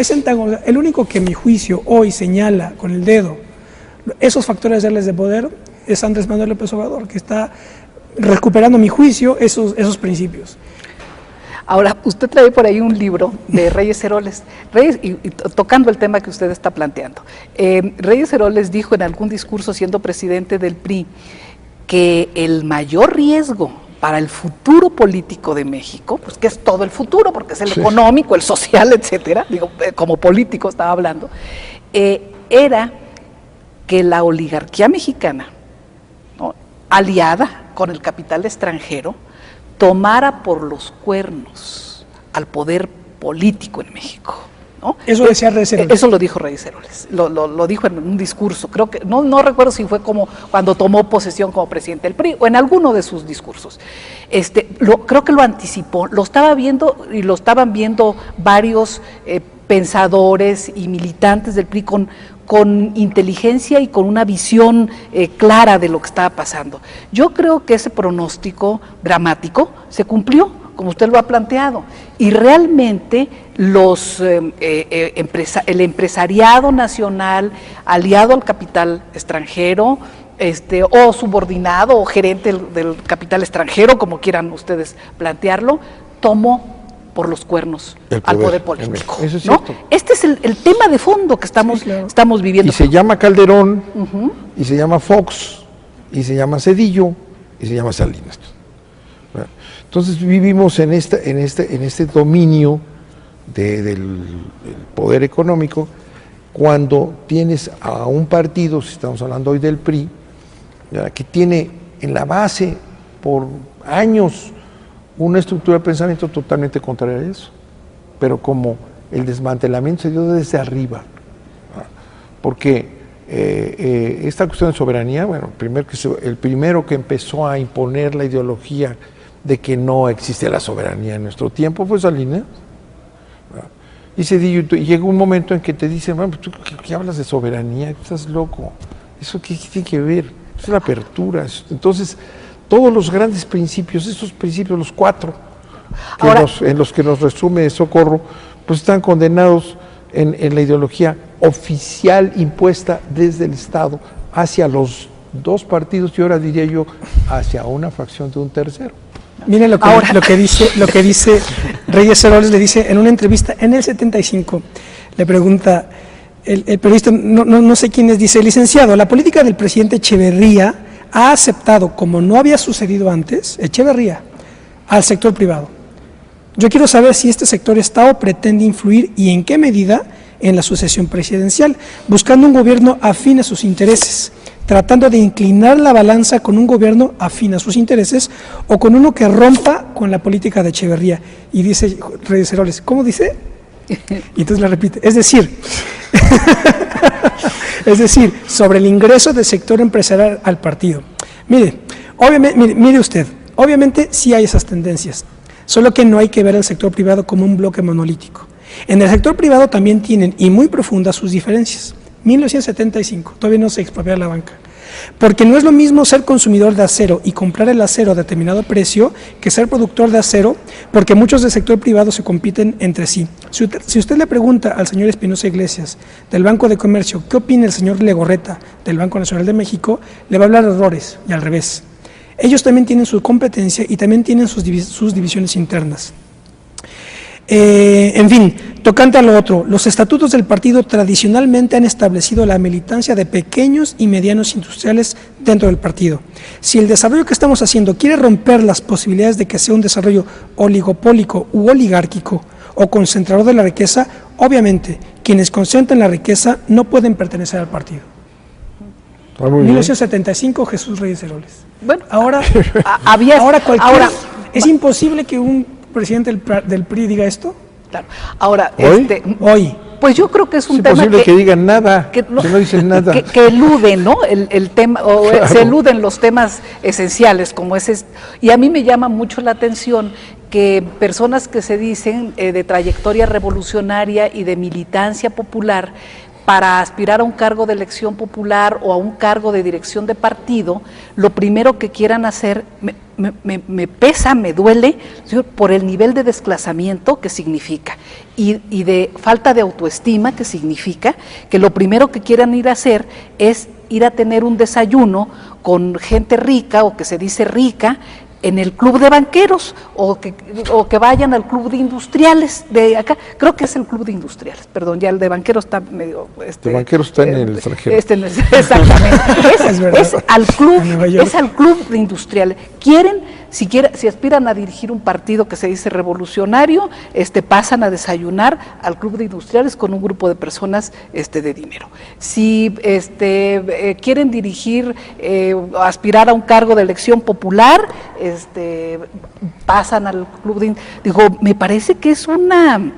el único que mi juicio hoy señala con el dedo esos factores reales de poder es Andrés Manuel López Obrador, que está recuperando, a mi juicio, esos principios. Ahora, usted trae por ahí un libro de Reyes Heroles, y tocando el tema que usted está planteando. Reyes Heroles dijo en algún discurso, siendo presidente del PRI, que el mayor riesgo para el futuro político de México, pues que es todo el futuro, porque es el económico, el social, etcétera, digo, como político estaba hablando, era que la oligarquía mexicana, ¿no?, aliada con el capital extranjero, tomara por los cuernos al poder político en México, ¿no? Eso decía Reyes Heroles. Eso lo dijo Reyes Heroles, lo dijo en un discurso, creo que, no recuerdo si fue como cuando tomó posesión como presidente del PRI o en alguno de sus discursos. Creo que lo anticipó, lo estaba viendo y lo estaban viendo varios pensadores y militantes del PRI con inteligencia y con una visión clara de lo que estaba pasando. Yo creo que ese pronóstico dramático se cumplió, como usted lo ha planteado, y realmente el empresariado nacional aliado al capital extranjero, o subordinado o gerente del capital extranjero, como quieran ustedes plantearlo, tomó por los cuernos al poder político. Eso es cierto. Este es el tema de fondo que estamos viviendo. Y se llama Calderón, y se llama Fox, y se llama Cedillo, y se llama Salinas. Entonces vivimos en este dominio del poder económico, cuando tienes a un partido, si estamos hablando hoy del PRI, que tiene en la base por años una estructura de pensamiento totalmente contraria a eso, pero como el desmantelamiento se dio desde arriba, porque esta cuestión de soberanía, bueno, el primero que empezó a imponer la ideología de que no existe la soberanía en nuestro tiempo, fue Salinas. Y llega un momento en que te dicen, bueno, ¿tú qué hablas de soberanía? Estás loco. ¿Eso qué tiene que ver? Eso es la apertura. Entonces, todos los grandes principios, estos principios, los 4, en los que nos resume Socorro, pues están condenados en la ideología oficial impuesta desde el Estado hacia los 2 partidos y ahora diría yo hacia una fracción de un tercero. Miren lo que dice Reyes Heroles, le dice en una entrevista en el 75, le pregunta el periodista, no sé quién es, dice: licenciado, la política del presidente Echeverría ha aceptado, como no había sucedido antes, Echeverría, al sector privado. Yo quiero saber si este sector está o pretende influir y en qué medida en la sucesión presidencial, buscando un gobierno afín a sus intereses, tratando de inclinar la balanza con un gobierno afín a sus intereses o con uno que rompa con la política de Echeverría. Y dice Reyes Heroles, ¿cómo dice? Y entonces la repite, es decir, sobre el ingreso del sector empresarial al partido. Mire usted, obviamente sí hay esas tendencias, solo que no hay que ver al sector privado como un bloque monolítico. En el sector privado también tienen, y muy profundas, sus diferencias. 1975, todavía no se expropia la banca, porque no es lo mismo ser consumidor de acero y comprar el acero a determinado precio que ser productor de acero, porque muchos del sector privado se compiten entre sí. Si usted le pregunta al señor Espinosa Iglesias del Banco de Comercio qué opina el señor Legorreta del Banco Nacional de México, le va a hablar de errores y al revés. Ellos también tienen su competencia y también tienen sus divisiones internas. En fin, tocante a lo otro, los estatutos del partido tradicionalmente han establecido la militancia de pequeños y medianos industriales dentro del partido. Si el desarrollo que estamos haciendo quiere romper las posibilidades de que sea un desarrollo oligopólico u oligárquico o concentrador de la riqueza, obviamente quienes concentran la riqueza no pueden pertenecer al partido. 1975, Jesús Reyes Heroles. Bueno, es imposible que un presidente del PRI diga esto. Claro. Ahora, hoy. Pues yo creo que es un tema imposible que digan nada, que no dicen nada. Que eluden, ¿no? El tema, o claro. Se eluden los temas esenciales, como ese. Y a mí me llama mucho la atención que personas que se dicen de trayectoria revolucionaria y de militancia popular, para aspirar a un cargo de elección popular o a un cargo de dirección de partido, lo primero que quieran hacer, me pesa, me duele, por el nivel de desclasamiento que significa y de falta de autoestima que significa, que lo primero que quieran ir a hacer es ir a tener un desayuno con gente rica o que se dice rica, en el club de banqueros o que vayan al club de industriales de acá, creo que es el club de industriales, perdón, ya el de banqueros está medio de banqueros está en el extranjero. Exactamente. es al club de industriales. Si aspiran a dirigir un partido que se dice revolucionario, pasan a desayunar al club de industriales con un grupo de personas de dinero. Si quieren dirigir, aspirar a un cargo de elección popular, pasan al club de... Digo, me parece que es una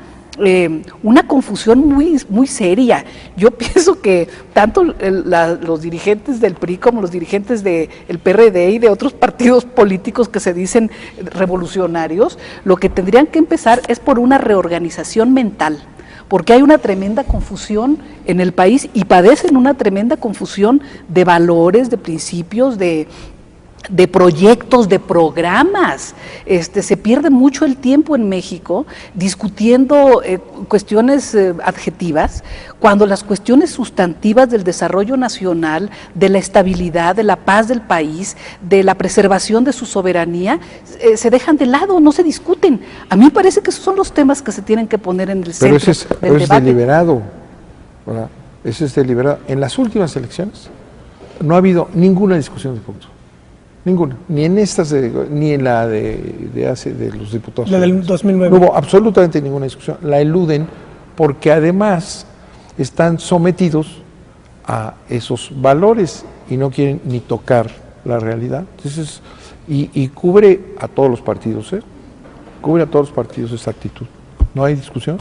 confusión muy seria. Yo pienso que tanto los dirigentes del PRI como los dirigentes del PRD y de otros partidos políticos que se dicen revolucionarios, lo que tendrían que empezar es por una reorganización mental, porque hay una tremenda confusión en el país y padecen una tremenda confusión de valores, de principios, de proyectos, de programas. Se pierde mucho el tiempo en México discutiendo cuestiones adjetivas, cuando las cuestiones sustantivas del desarrollo nacional, de la estabilidad, de la paz del país, de la preservación de su soberanía, se dejan de lado, no se discuten. A mí me parece que esos son los temas que se tienen que poner en el centro del debate. Pero es deliberado, ¿verdad? Eso es deliberado. En las últimas elecciones no ha habido ninguna discusión de punto. Ninguna, ni en estas, ni en la de los diputados. La del 2009. No hubo absolutamente ninguna discusión. La eluden porque además están sometidos a esos valores y no quieren ni tocar la realidad. Entonces, y cubre a todos los partidos, cubre a todos los partidos esta actitud. ¿No hay discusión?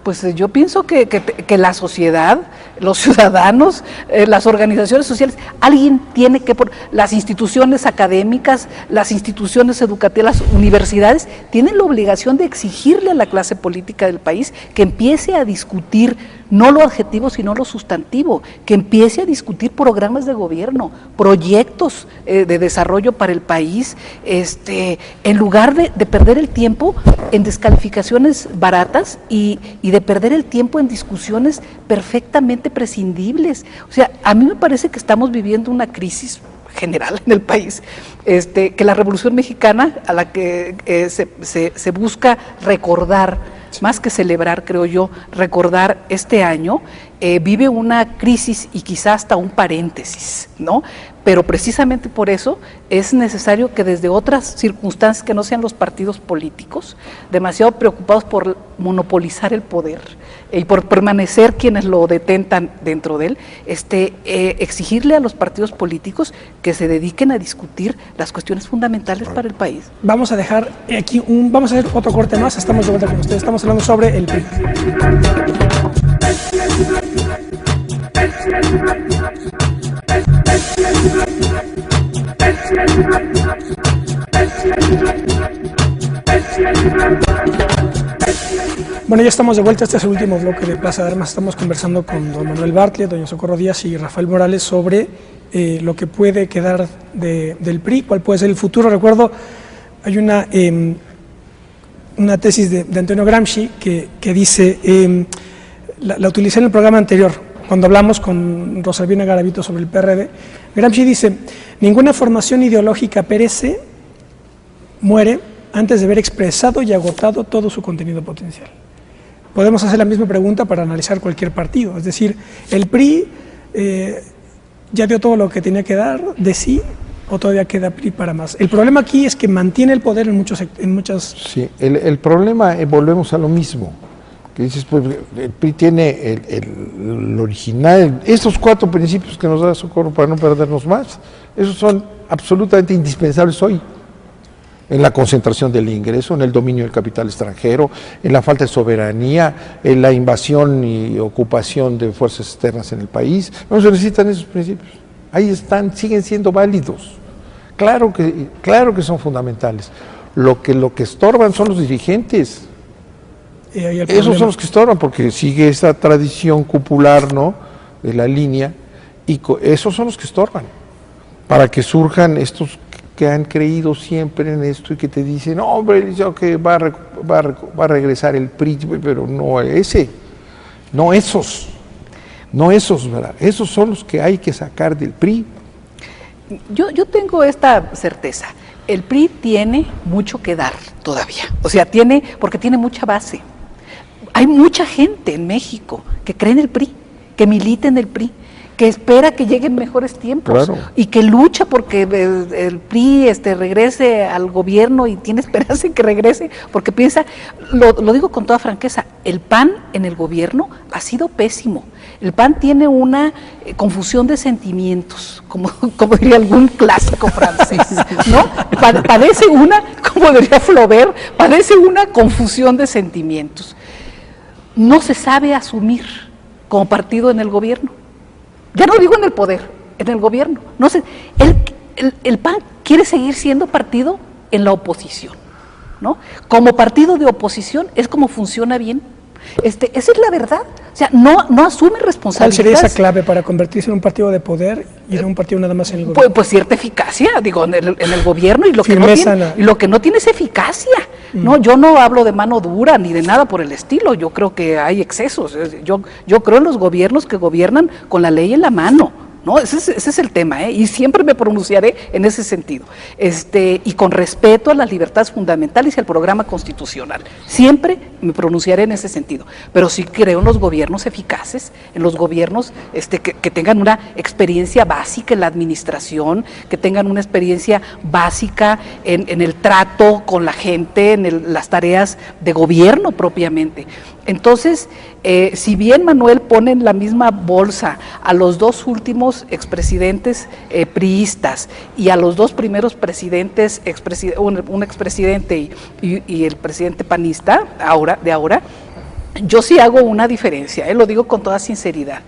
Pues yo pienso que la sociedad, los ciudadanos, las organizaciones sociales, alguien tiene que, las instituciones académicas, las instituciones educativas, las universidades, tienen la obligación de exigirle a la clase política del país que empiece a discutir no lo adjetivo, sino lo sustantivo, que empiece a discutir programas de gobierno, proyectos de desarrollo para el país, en lugar de perder el tiempo en descalificaciones baratas y de perder el tiempo en discusiones perfectamente prescindibles. O sea, a mí me parece que estamos viviendo una crisis general en el país, que la Revolución Mexicana, a la que se busca recordar, más que celebrar, creo yo, recordar este año, vive una crisis y quizá hasta un paréntesis, ¿no? Pero precisamente por eso es necesario que desde otras circunstancias que no sean los partidos políticos, demasiado preocupados por monopolizar el poder y por permanecer quienes lo detentan dentro de él, exigirle a los partidos políticos que se dediquen a discutir las cuestiones fundamentales para el país. Vamos a dejar aquí vamos a hacer otro corte más, estamos de vuelta con ustedes, estamos hablando sobre el PRI. Bueno, ya estamos de vuelta, este es el último bloque de Plaza de Armas. Estamos conversando con don Manuel Bartlett, doña Socorro Díaz y Rafael Morales sobre lo que puede quedar del PRI, cuál puede ser el futuro. Recuerdo, hay una tesis de Antonio Gramsci que dice, la utilicé en el programa anterior, cuando hablamos con Rosalvina Garavito sobre el PRD. Gramsci dice: ninguna formación ideológica perece, muere, antes de haber expresado y agotado todo su contenido potencial. Podemos hacer la misma pregunta para analizar cualquier partido, es decir, el PRI ya dio todo lo que tenía que dar de sí, o todavía queda PRI para más. El problema aquí es que mantiene el poder en muchas... Sí, el problema, volvemos a lo mismo, que dices, pues el PRI tiene el original, estos 4 principios que nos da Socorro para no perdernos más, esos son absolutamente indispensables hoy, en la concentración del ingreso, en el dominio del capital extranjero, en la falta de soberanía, en la invasión y ocupación de fuerzas externas en el país. No se necesitan esos principios, ahí están, siguen siendo válidos, claro que son fundamentales. Lo que estorban son los dirigentes. Esos son los que estorban, porque sigue esa tradición cupular, ¿no?, de la línea, y esos son los que estorban, para que surjan estos que han creído siempre en esto y que te dicen, no, hombre, que va a regresar el PRI, pero no ese, no esos, ¿verdad? Esos son los que hay que sacar del PRI. Yo tengo esta certeza, el PRI tiene mucho que dar todavía, o sea, porque tiene mucha base. Hay mucha gente en México que cree en el PRI, que milita en el PRI, que espera que lleguen mejores tiempos, claro, y que lucha porque el PRI regrese al gobierno y tiene esperanza en que regrese, porque piensa, lo digo con toda franqueza, el PAN en el gobierno ha sido pésimo. El PAN tiene una confusión de sentimientos, como diría algún clásico francés, ¿no? Padece como diría Flaubert, padece una confusión de sentimientos. No se sabe asumir como partido en el gobierno. Ya no digo en el poder, en el gobierno. No sé, el PAN quiere seguir siendo partido en la oposición, ¿no? Como partido de oposición es como funciona bien. Esa es la verdad. O sea, no asume responsabilidades. ¿Cuál sería esa clave para convertirse en un partido de poder y en un partido nada más en el gobierno? Pues cierta eficacia, digo, en el gobierno, y lo que no tiene es eficacia. No, yo no hablo de mano dura ni de nada por el estilo. Yo creo que hay excesos. Yo creo en los gobiernos que gobiernan con la ley en la mano. No, ese es el tema, y siempre me pronunciaré en ese sentido, y con respeto a las libertades fundamentales y al programa constitucional, siempre me pronunciaré en ese sentido, pero sí creo en los gobiernos eficaces, en los gobiernos que tengan una experiencia básica en la administración, que tengan una experiencia básica en el trato con la gente, en las tareas de gobierno propiamente. Entonces, si bien Manuel pone en la misma bolsa a los 2 últimos expresidentes priistas y a los 2 primeros presidentes, un expresidente y el presidente panista de ahora, Yo sí hago una diferencia, lo digo con toda sinceridad.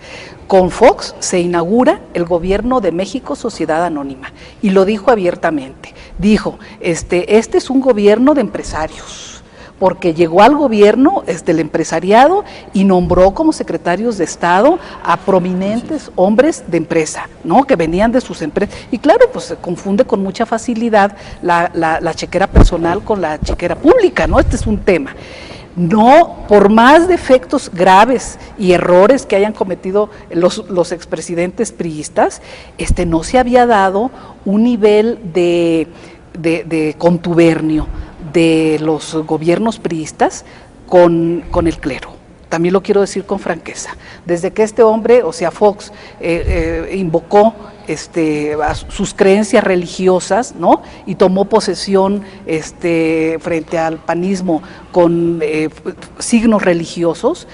Con Fox se inaugura el gobierno de México Sociedad Anónima y lo dijo abiertamente. Dijo, este es un gobierno de empresarios, porque llegó al gobierno el empresariado y nombró como secretarios de Estado a prominentes hombres de empresa, ¿no? Que venían de sus empresas. Y claro, pues se confunde con mucha facilidad la chequera personal con la chequera pública, ¿no? Este es un tema. No, por más defectos graves y errores que hayan cometido los expresidentes priistas, no se había dado un nivel de contubernio de los gobiernos priistas con el clero. También lo quiero decir con franqueza. Desde que este hombre, o sea, Fox, invocó a sus creencias religiosas, ¿no? Y tomó posesión frente al panismo con signos religiosos,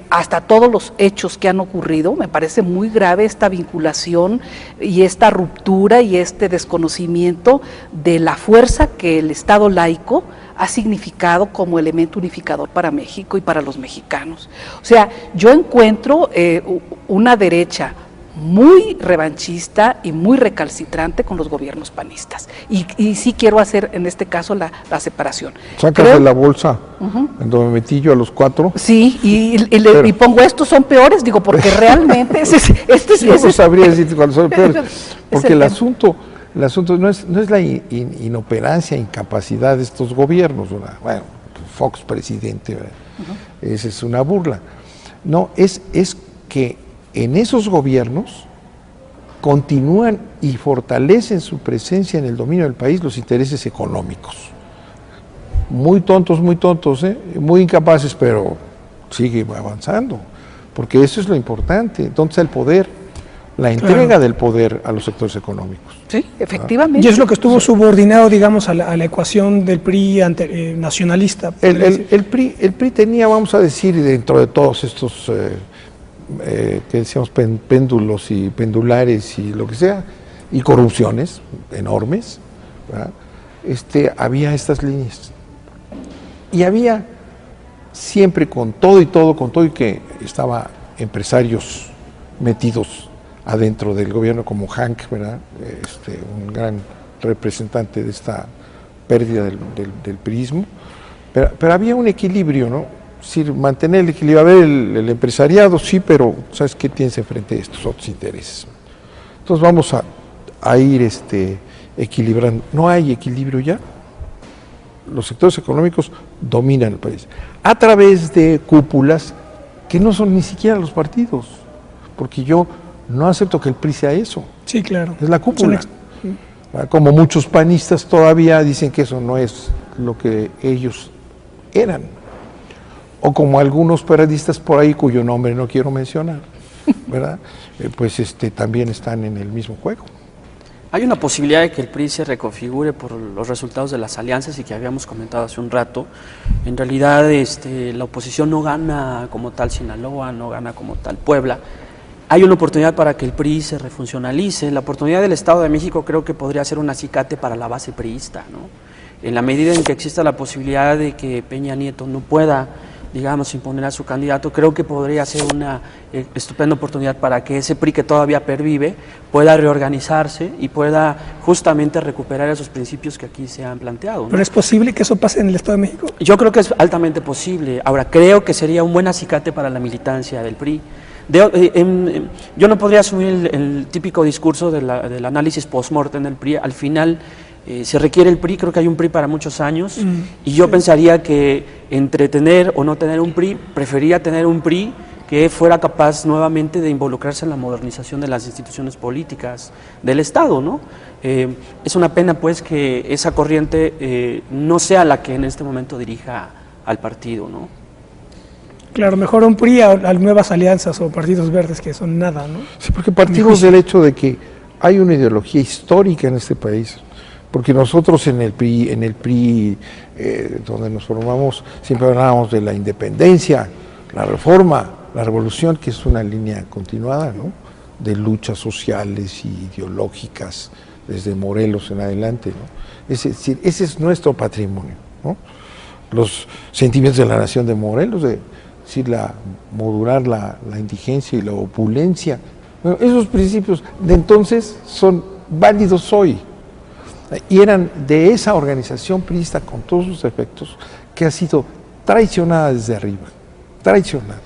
hasta todos los hechos que han ocurrido. Me parece muy grave esta vinculación y esta ruptura y este desconocimiento de la fuerza que el Estado laico ha significado como elemento unificador para México y para los mexicanos. O sea, yo encuentro una derecha muy revanchista y muy recalcitrante con los gobiernos panistas. Y sí quiero hacer en este caso la separación. Sacas de la bolsa, en donde metí yo a los 4. Sí, y pongo estos son peores, digo, porque realmente yo no sabría decir cuáles son peores, porque el asunto no es la inoperancia, incapacidad de estos gobiernos, bueno, Fox presidente, esa es una burla. No, es que en esos gobiernos continúan y fortalecen su presencia en el dominio del país los intereses económicos. Muy tontos, muy incapaces, pero sigue avanzando, porque eso es lo importante. Entonces el poder, la entrega del poder a los sectores económicos. Sí, efectivamente. Y es lo que estuvo subordinado, digamos, a la ecuación del PRI nacionalista. El PRI tenía, vamos a decir, dentro de todos estos que decíamos péndulos y pendulares y lo que sea, y corrupciones enormes, ¿verdad? Había estas líneas. Y había siempre con todo y que estaba empresarios metidos adentro del gobierno como Hank, ¿verdad? Un gran representante de esta pérdida del priismo, pero había un equilibrio, ¿no? Es decir, mantener el equilibrio. A ver, el empresariado sí, pero ¿sabes qué tienes enfrente de estos otros intereses? Entonces vamos a ir equilibrando. No hay equilibrio ya. Los sectores económicos dominan el país a través de cúpulas que no son ni siquiera los partidos, porque yo no acepto que el PRI sea eso. Sí, claro. Es la cúpula. Como muchos panistas todavía dicen que eso no es lo que ellos eran. O como algunos periodistas por ahí cuyo nombre no quiero mencionar, ¿verdad? Pues también están en el mismo juego. Hay una posibilidad de que el PRI se reconfigure por los resultados de las alianzas y que habíamos comentado hace un rato. En realidad la oposición no gana como tal Sinaloa, no gana como tal Puebla. Hay una oportunidad para que el PRI se refuncionalice. La oportunidad del Estado de México creo que podría ser un acicate para la base priista, ¿no? En la medida en que exista la posibilidad de que Peña Nieto no pueda, digamos, imponer a su candidato, creo que podría ser una estupenda oportunidad para que ese PRI que todavía pervive pueda reorganizarse y pueda justamente recuperar esos principios que aquí se han planteado, ¿no? ¿Pero es posible que eso pase en el Estado de México? Yo creo que es altamente posible. Ahora, creo que sería un buen acicate para la militancia del PRI. Yo no podría asumir el típico discurso del análisis post-mortem del PRI. Al final se requiere el PRI, creo que hay un PRI para muchos años, y yo pensaría que entre tener o no tener un PRI, prefería tener un PRI que fuera capaz nuevamente de involucrarse en la modernización de las instituciones políticas del Estado, ¿no? Es una pena pues que esa corriente no sea la que en este momento dirija al partido, ¿no? Claro, mejor un PRI a nuevas alianzas o partidos verdes que son nada, ¿no? Sí, porque partimos del hecho de que hay una ideología histórica en este país, porque nosotros en el PRI donde nos formamos, siempre hablábamos de la independencia, la reforma, la revolución, que es una línea continuada, ¿no? De luchas sociales y ideológicas desde Morelos en adelante, ¿no? Es decir, ese es nuestro patrimonio, ¿no? Los sentimientos de la nación de Morelos, es decir, modular la indigencia y la opulencia. Bueno, esos principios de entonces son válidos hoy. Y eran de esa organización priista con todos sus efectos que ha sido traicionada desde arriba, traicionada.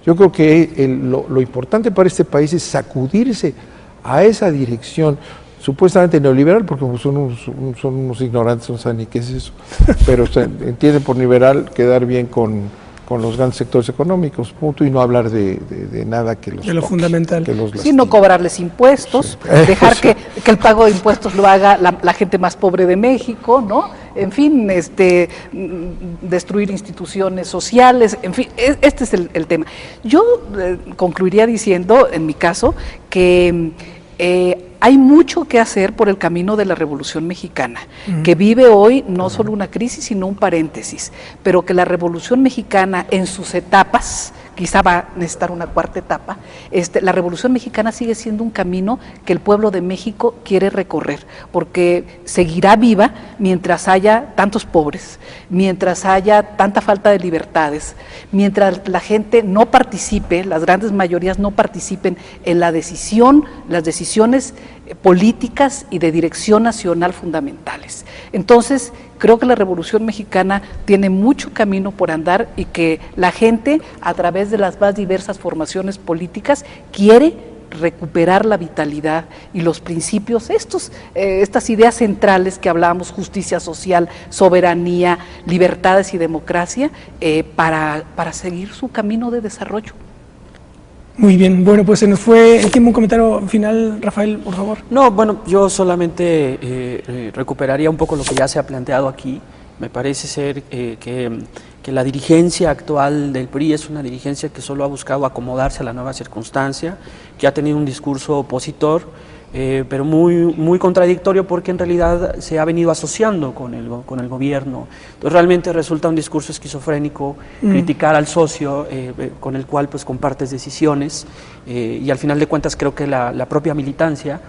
Yo creo que lo importante para este país es sacudirse a esa dirección supuestamente neoliberal, porque son unos ignorantes, no saben ni qué es eso, pero se entiende por liberal quedar bien con los grandes sectores económicos, punto, y no hablar de nada que los de lo toque, fundamental. Sí, no cobrarles impuestos, sí. Dejar que el pago de impuestos lo haga la gente más pobre de México, ¿no? En fin, destruir instituciones sociales, en fin, este es el tema. Yo concluiría diciendo, en mi caso, que hay mucho que hacer por el camino de la Revolución Mexicana, que vive hoy no solo una crisis, sino un paréntesis, pero que la Revolución Mexicana en sus etapas, quizá va a necesitar una cuarta etapa, la Revolución Mexicana sigue siendo un camino que el pueblo de México quiere recorrer, porque seguirá viva mientras haya tantos pobres, mientras haya tanta falta de libertades, mientras la gente no participe, las grandes mayorías no participen en las decisiones políticas y de dirección nacional fundamentales. Entonces, creo que la Revolución Mexicana tiene mucho camino por andar y que la gente, a través de las más diversas formaciones políticas, quiere recuperar la vitalidad y los principios, estas ideas centrales que hablábamos, justicia social, soberanía, libertades y democracia, para seguir su camino de desarrollo. Muy bien, bueno, pues se nos fue el tiempo. Un comentario final, Rafael, por favor. No, bueno, yo solamente recuperaría un poco lo que ya se ha planteado aquí. Me parece ser que la dirigencia actual del PRI es una dirigencia que solo ha buscado acomodarse a la nueva circunstancia, que ha tenido un discurso opositor, pero muy contradictorio, porque en realidad se ha venido asociando con el gobierno. Entonces realmente resulta un discurso esquizofrénico criticar al socio con el cual pues compartes decisiones, y al final de cuentas creo que la propia militancia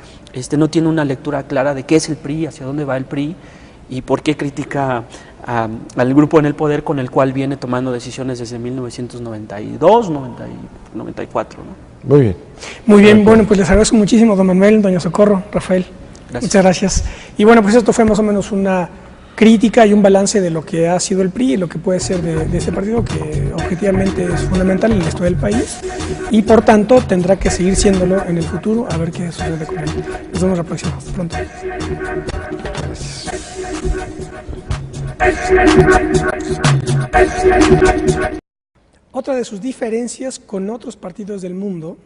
no tiene una lectura clara de qué es el PRI, hacia dónde va el PRI y por qué critica al grupo en el poder con el cual viene tomando decisiones desde 1992, 94, ¿no? Muy bien. Muy bien, bueno, pues les agradezco muchísimo, don Manuel, doña Socorro, Rafael. Gracias. Muchas gracias. Y bueno, pues esto fue más o menos una crítica y un balance de lo que ha sido el PRI y lo que puede ser de ese partido, que objetivamente es fundamental en el resto del país y por tanto tendrá que seguir siéndolo en el futuro, a ver qué sucede con él. Nos vemos la próxima. Hasta pronto. Otra de sus diferencias con otros partidos del mundo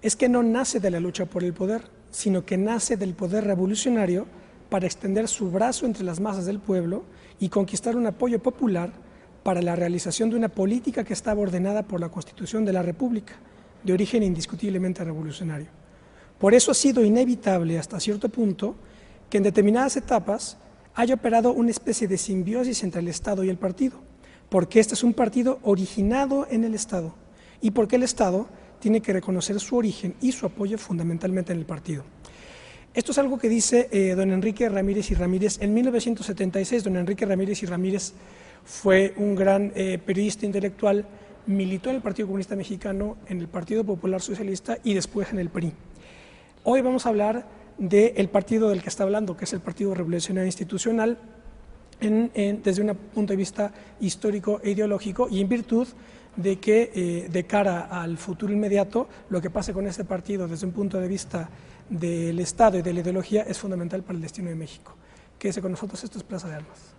es que no nace de la lucha por el poder, sino que nace del poder revolucionario para extender su brazo entre las masas del pueblo y conquistar un apoyo popular para la realización de una política que estaba ordenada por la Constitución de la República, de origen indiscutiblemente revolucionario. Por eso ha sido inevitable hasta cierto punto que en determinadas etapas haya operado una especie de simbiosis entre el Estado y el partido, porque este es un partido originado en el Estado y porque el Estado tiene que reconocer su origen y su apoyo fundamentalmente en el partido. Esto es algo que dice don Enrique Ramírez y Ramírez en 1976. Don Enrique Ramírez y Ramírez fue un gran periodista intelectual, militó en el Partido Comunista Mexicano, en el Partido Popular Socialista y después en el PRI. Hoy vamos a hablar del partido del que está hablando, que es el Partido Revolucionario Institucional, desde un punto de vista histórico e ideológico, y en virtud de que de cara al futuro inmediato lo que pase con este partido desde un punto de vista del Estado y de la ideología es fundamental para el destino de México. Quédese con nosotros, esto es Plaza de Armas.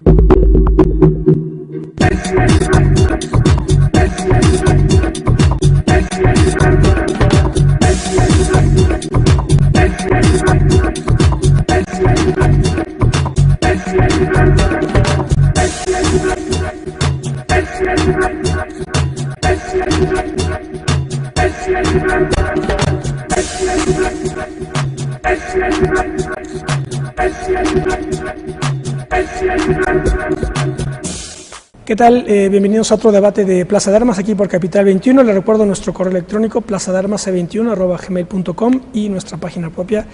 ¿Qué tal? Bienvenidos a otro debate de Plaza de Armas aquí por Capital 21. Les recuerdo nuestro correo electrónico plazadearmas21@gmail.com y nuestra página propia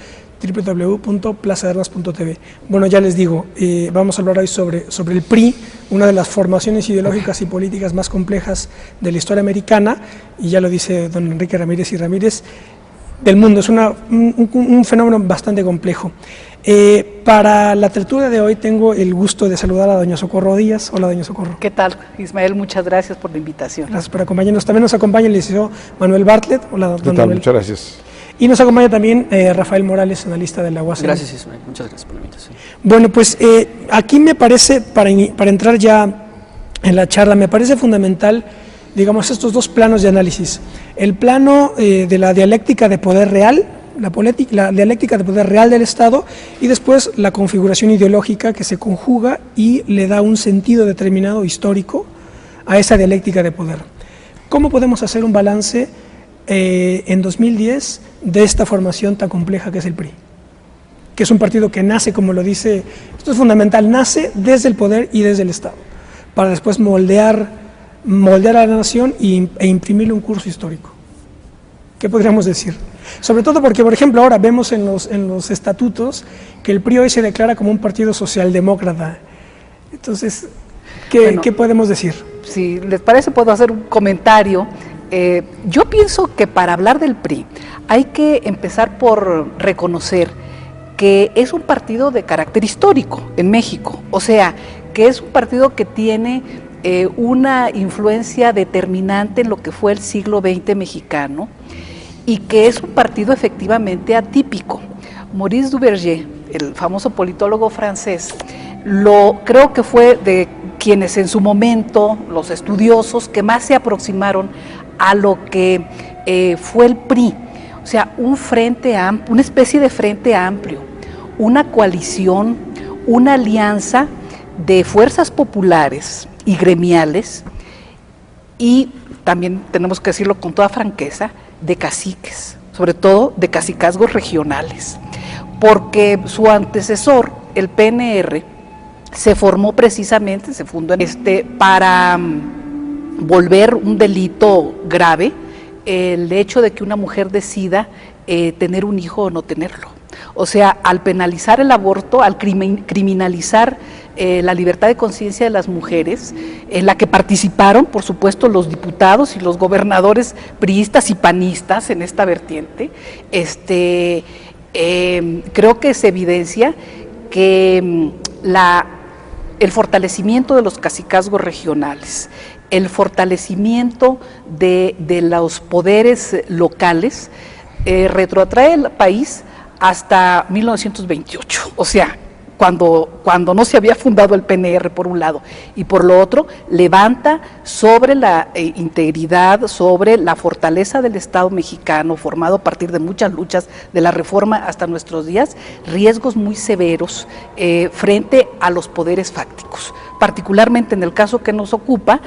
www.plazadearmas.tv. Bueno, ya les digo, vamos a hablar hoy sobre el PRI, una de las formaciones ideológicas y políticas más complejas de la historia americana, y ya lo dice don Enrique Ramírez y Ramírez, del mundo. Es un fenómeno bastante complejo. Para la tertulia de hoy tengo el gusto de saludar a doña Socorro Díaz. Hola, doña Socorro. ¿Qué tal, Ismael? Muchas gracias por la invitación. Gracias por acompañarnos. También nos acompaña el licenciado Manuel Bartlett. Hola, don ¿Qué tal? Manuel. Muchas gracias. Y nos acompaña también Rafael Morales, analista de la UASM. Gracias, Ismael. Muchas gracias por la invitación. Bueno, pues aquí me parece, para entrar ya en la charla, me parece fundamental, digamos, estos dos planos de análisis. El plano de la dialéctica de poder real, la dialéctica de poder real del Estado, y después la configuración ideológica que se conjuga y le da un sentido determinado histórico a esa dialéctica de poder. ¿Cómo podemos hacer un balance en 2010 de esta formación tan compleja que es el PRI? Que es un partido que nace, como lo dice, esto es fundamental, nace desde el poder y desde el Estado, para después moldear a la nación e imprimirle un curso histórico. ¿Qué podríamos decir? Sobre todo porque, por ejemplo, ahora vemos en los estatutos que el PRI hoy se declara como un partido socialdemócrata. Entonces, ¿qué podemos decir? Si les parece, puedo hacer un comentario. Yo pienso que para hablar del PRI hay que empezar por reconocer que es un partido de carácter histórico en México, o sea, que es un partido que tiene una influencia determinante en lo que fue el siglo XX mexicano y que es un partido efectivamente atípico. Maurice Duverger, el famoso politólogo francés, creo que fue de quienes en su momento, los estudiosos, que más se aproximaron a lo que fue el PRI, o sea, una especie de frente amplio, una coalición, una alianza de fuerzas populares y gremiales, y también tenemos que decirlo con toda franqueza, de caciques, sobre todo de cacicazgos regionales, porque su antecesor, el PNR, se formó precisamente, se fundó para volver un delito grave el hecho de que una mujer decida tener un hijo o no tenerlo. O sea, al penalizar el aborto, al criminalizar la libertad de conciencia de las mujeres, en la que participaron, por supuesto, los diputados y los gobernadores priistas y panistas en esta vertiente, creo que se evidencia que el fortalecimiento de los cacicazgos regionales, el fortalecimiento de los poderes locales, retrotrae al país hasta 1928, o sea, cuando no se había fundado el PNR por un lado, y por lo otro levanta sobre la integridad, sobre la fortaleza del Estado mexicano, formado a partir de muchas luchas de la reforma hasta nuestros días, riesgos muy severos frente a los poderes fácticos, particularmente en el caso que nos ocupa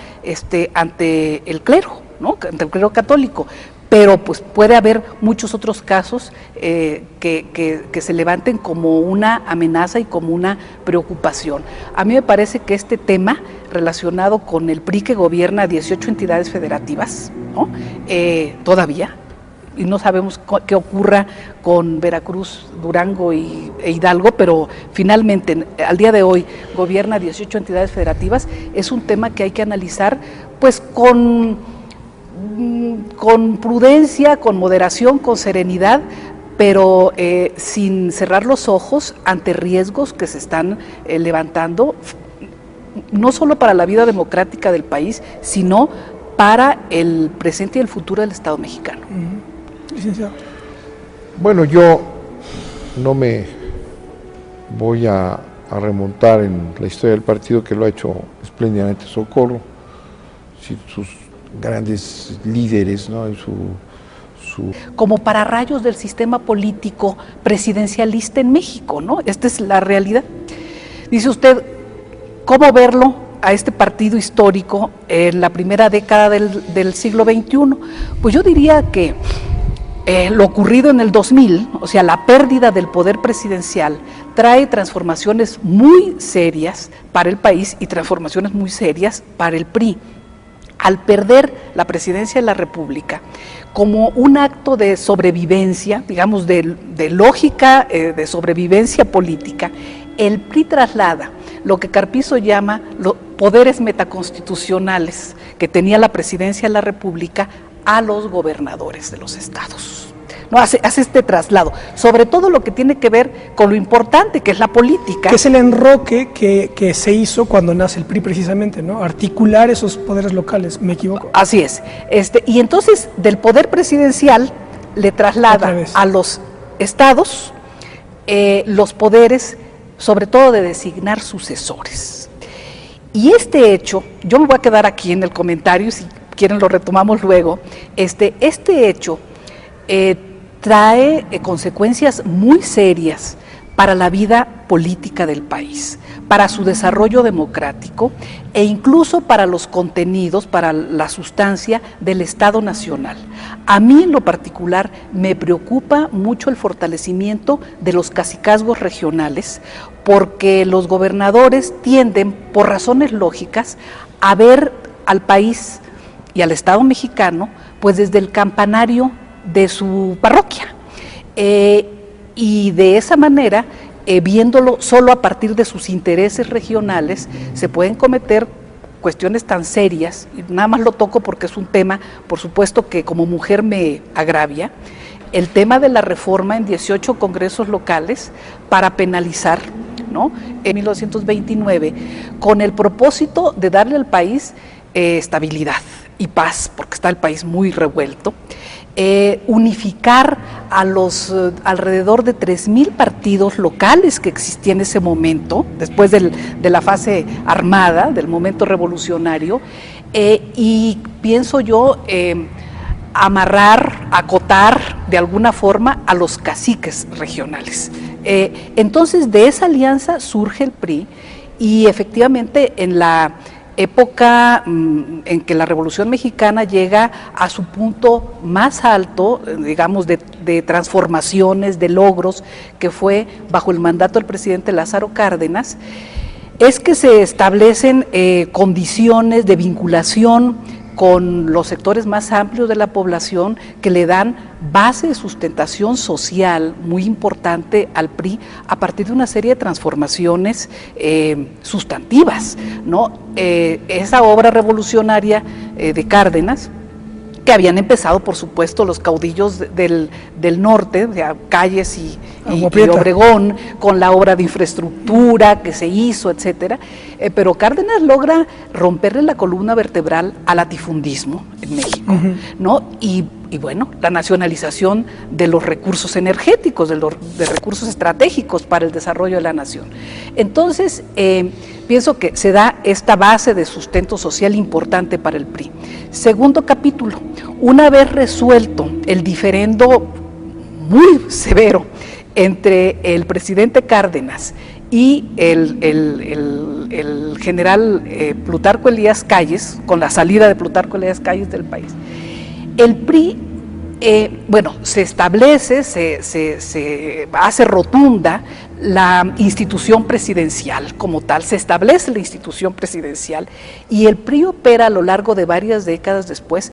ante el clero, ¿no? Ante el clero católico. Pero pues puede haber muchos otros casos que se levanten como una amenaza y como una preocupación. A mí me parece que este tema relacionado con el PRI, que gobierna 18 entidades federativas, ¿no? Todavía, y no sabemos qué ocurra con Veracruz, Durango e Hidalgo, pero finalmente al día de hoy gobierna 18 entidades federativas, es un tema que hay que analizar pues con prudencia, con moderación, con serenidad, pero sin cerrar los ojos ante riesgos que se están levantando, no solo para la vida democrática del país, sino para el presente y el futuro del Estado mexicano. Licenciado. Bueno, yo no me voy a remontar en la historia del partido, que lo ha hecho espléndidamente Socorro, sus grandes líderes, ¿no? Como pararrayos del sistema político presidencialista en México, ¿no? Esta es la realidad. Dice usted, ¿cómo verlo a este partido histórico en la primera década del siglo XXI? Pues yo diría que lo ocurrido en el 2000, o sea, la pérdida del poder presidencial trae transformaciones muy serias para el país y transformaciones muy serias para el PRI. Al perder la presidencia de la República, como un acto de sobrevivencia, digamos, de lógica de sobrevivencia política, el PRI traslada lo que Carpizo llama los poderes metaconstitucionales que tenía la presidencia de la República a los gobernadores de los estados. No, hace este traslado, sobre todo lo que tiene que ver con lo importante que es la política. Que es el enroque que se hizo cuando nace el PRI precisamente, ¿no? Articular esos poderes locales, ¿me equivoco? Así es. Y entonces del poder presidencial le traslada a los estados los poderes, sobre todo de designar sucesores. Y este hecho, yo me voy a quedar aquí en el comentario, si quieren lo retomamos luego, este hecho trae consecuencias muy serias para la vida política del país, para su desarrollo democrático e incluso para los contenidos, para la sustancia del Estado Nacional. A mí en lo particular me preocupa mucho el fortalecimiento de los cacicazgos regionales, porque los gobernadores tienden, por razones lógicas, a ver al país y al Estado mexicano pues desde el campanario de su parroquia, y de esa manera, viéndolo solo a partir de sus intereses regionales, se pueden cometer cuestiones tan serias, y nada más lo toco porque es un tema, por supuesto, que como mujer me agravia, el tema de la reforma en 18 congresos locales para penalizar, ¿no?, en 1929, con el propósito de darle al país estabilidad y paz, porque está el país muy revuelto, unificar a los alrededor de 3,000 partidos locales que existían en ese momento, después de la fase armada, del momento revolucionario, y pienso yo amarrar, acotar de alguna forma a los caciques regionales. Entonces de esa alianza surge el PRI, y efectivamente en la época en que la Revolución Mexicana llega a su punto más alto, digamos, de transformaciones, de logros, que fue bajo el mandato del presidente Lázaro Cárdenas, es que se establecen condiciones de vinculación con los sectores más amplios de la población que le dan base de sustentación social muy importante al PRI a partir de una serie de transformaciones sustantivas, ¿no? Esa obra revolucionaria de Cárdenas, que habían empezado, por supuesto, los caudillos del norte, o sea, Calles y Obregón, con la obra de infraestructura que se hizo, etcétera, pero Cárdenas logra romperle la columna vertebral al latifundismo en México, ¿no? Y bueno, la nacionalización de los recursos energéticos, de recursos estratégicos para el desarrollo de la nación. Entonces, pienso que se da esta base de sustento social importante para el PRI. Segundo capítulo, una vez resuelto el diferendo muy severo entre el presidente Cárdenas y el general Plutarco Elías Calles, con la salida de Plutarco Elías Calles del país, el PRI, se establece, se hace rotunda la institución presidencial como tal, se establece la institución presidencial, y el PRI opera a lo largo de varias décadas después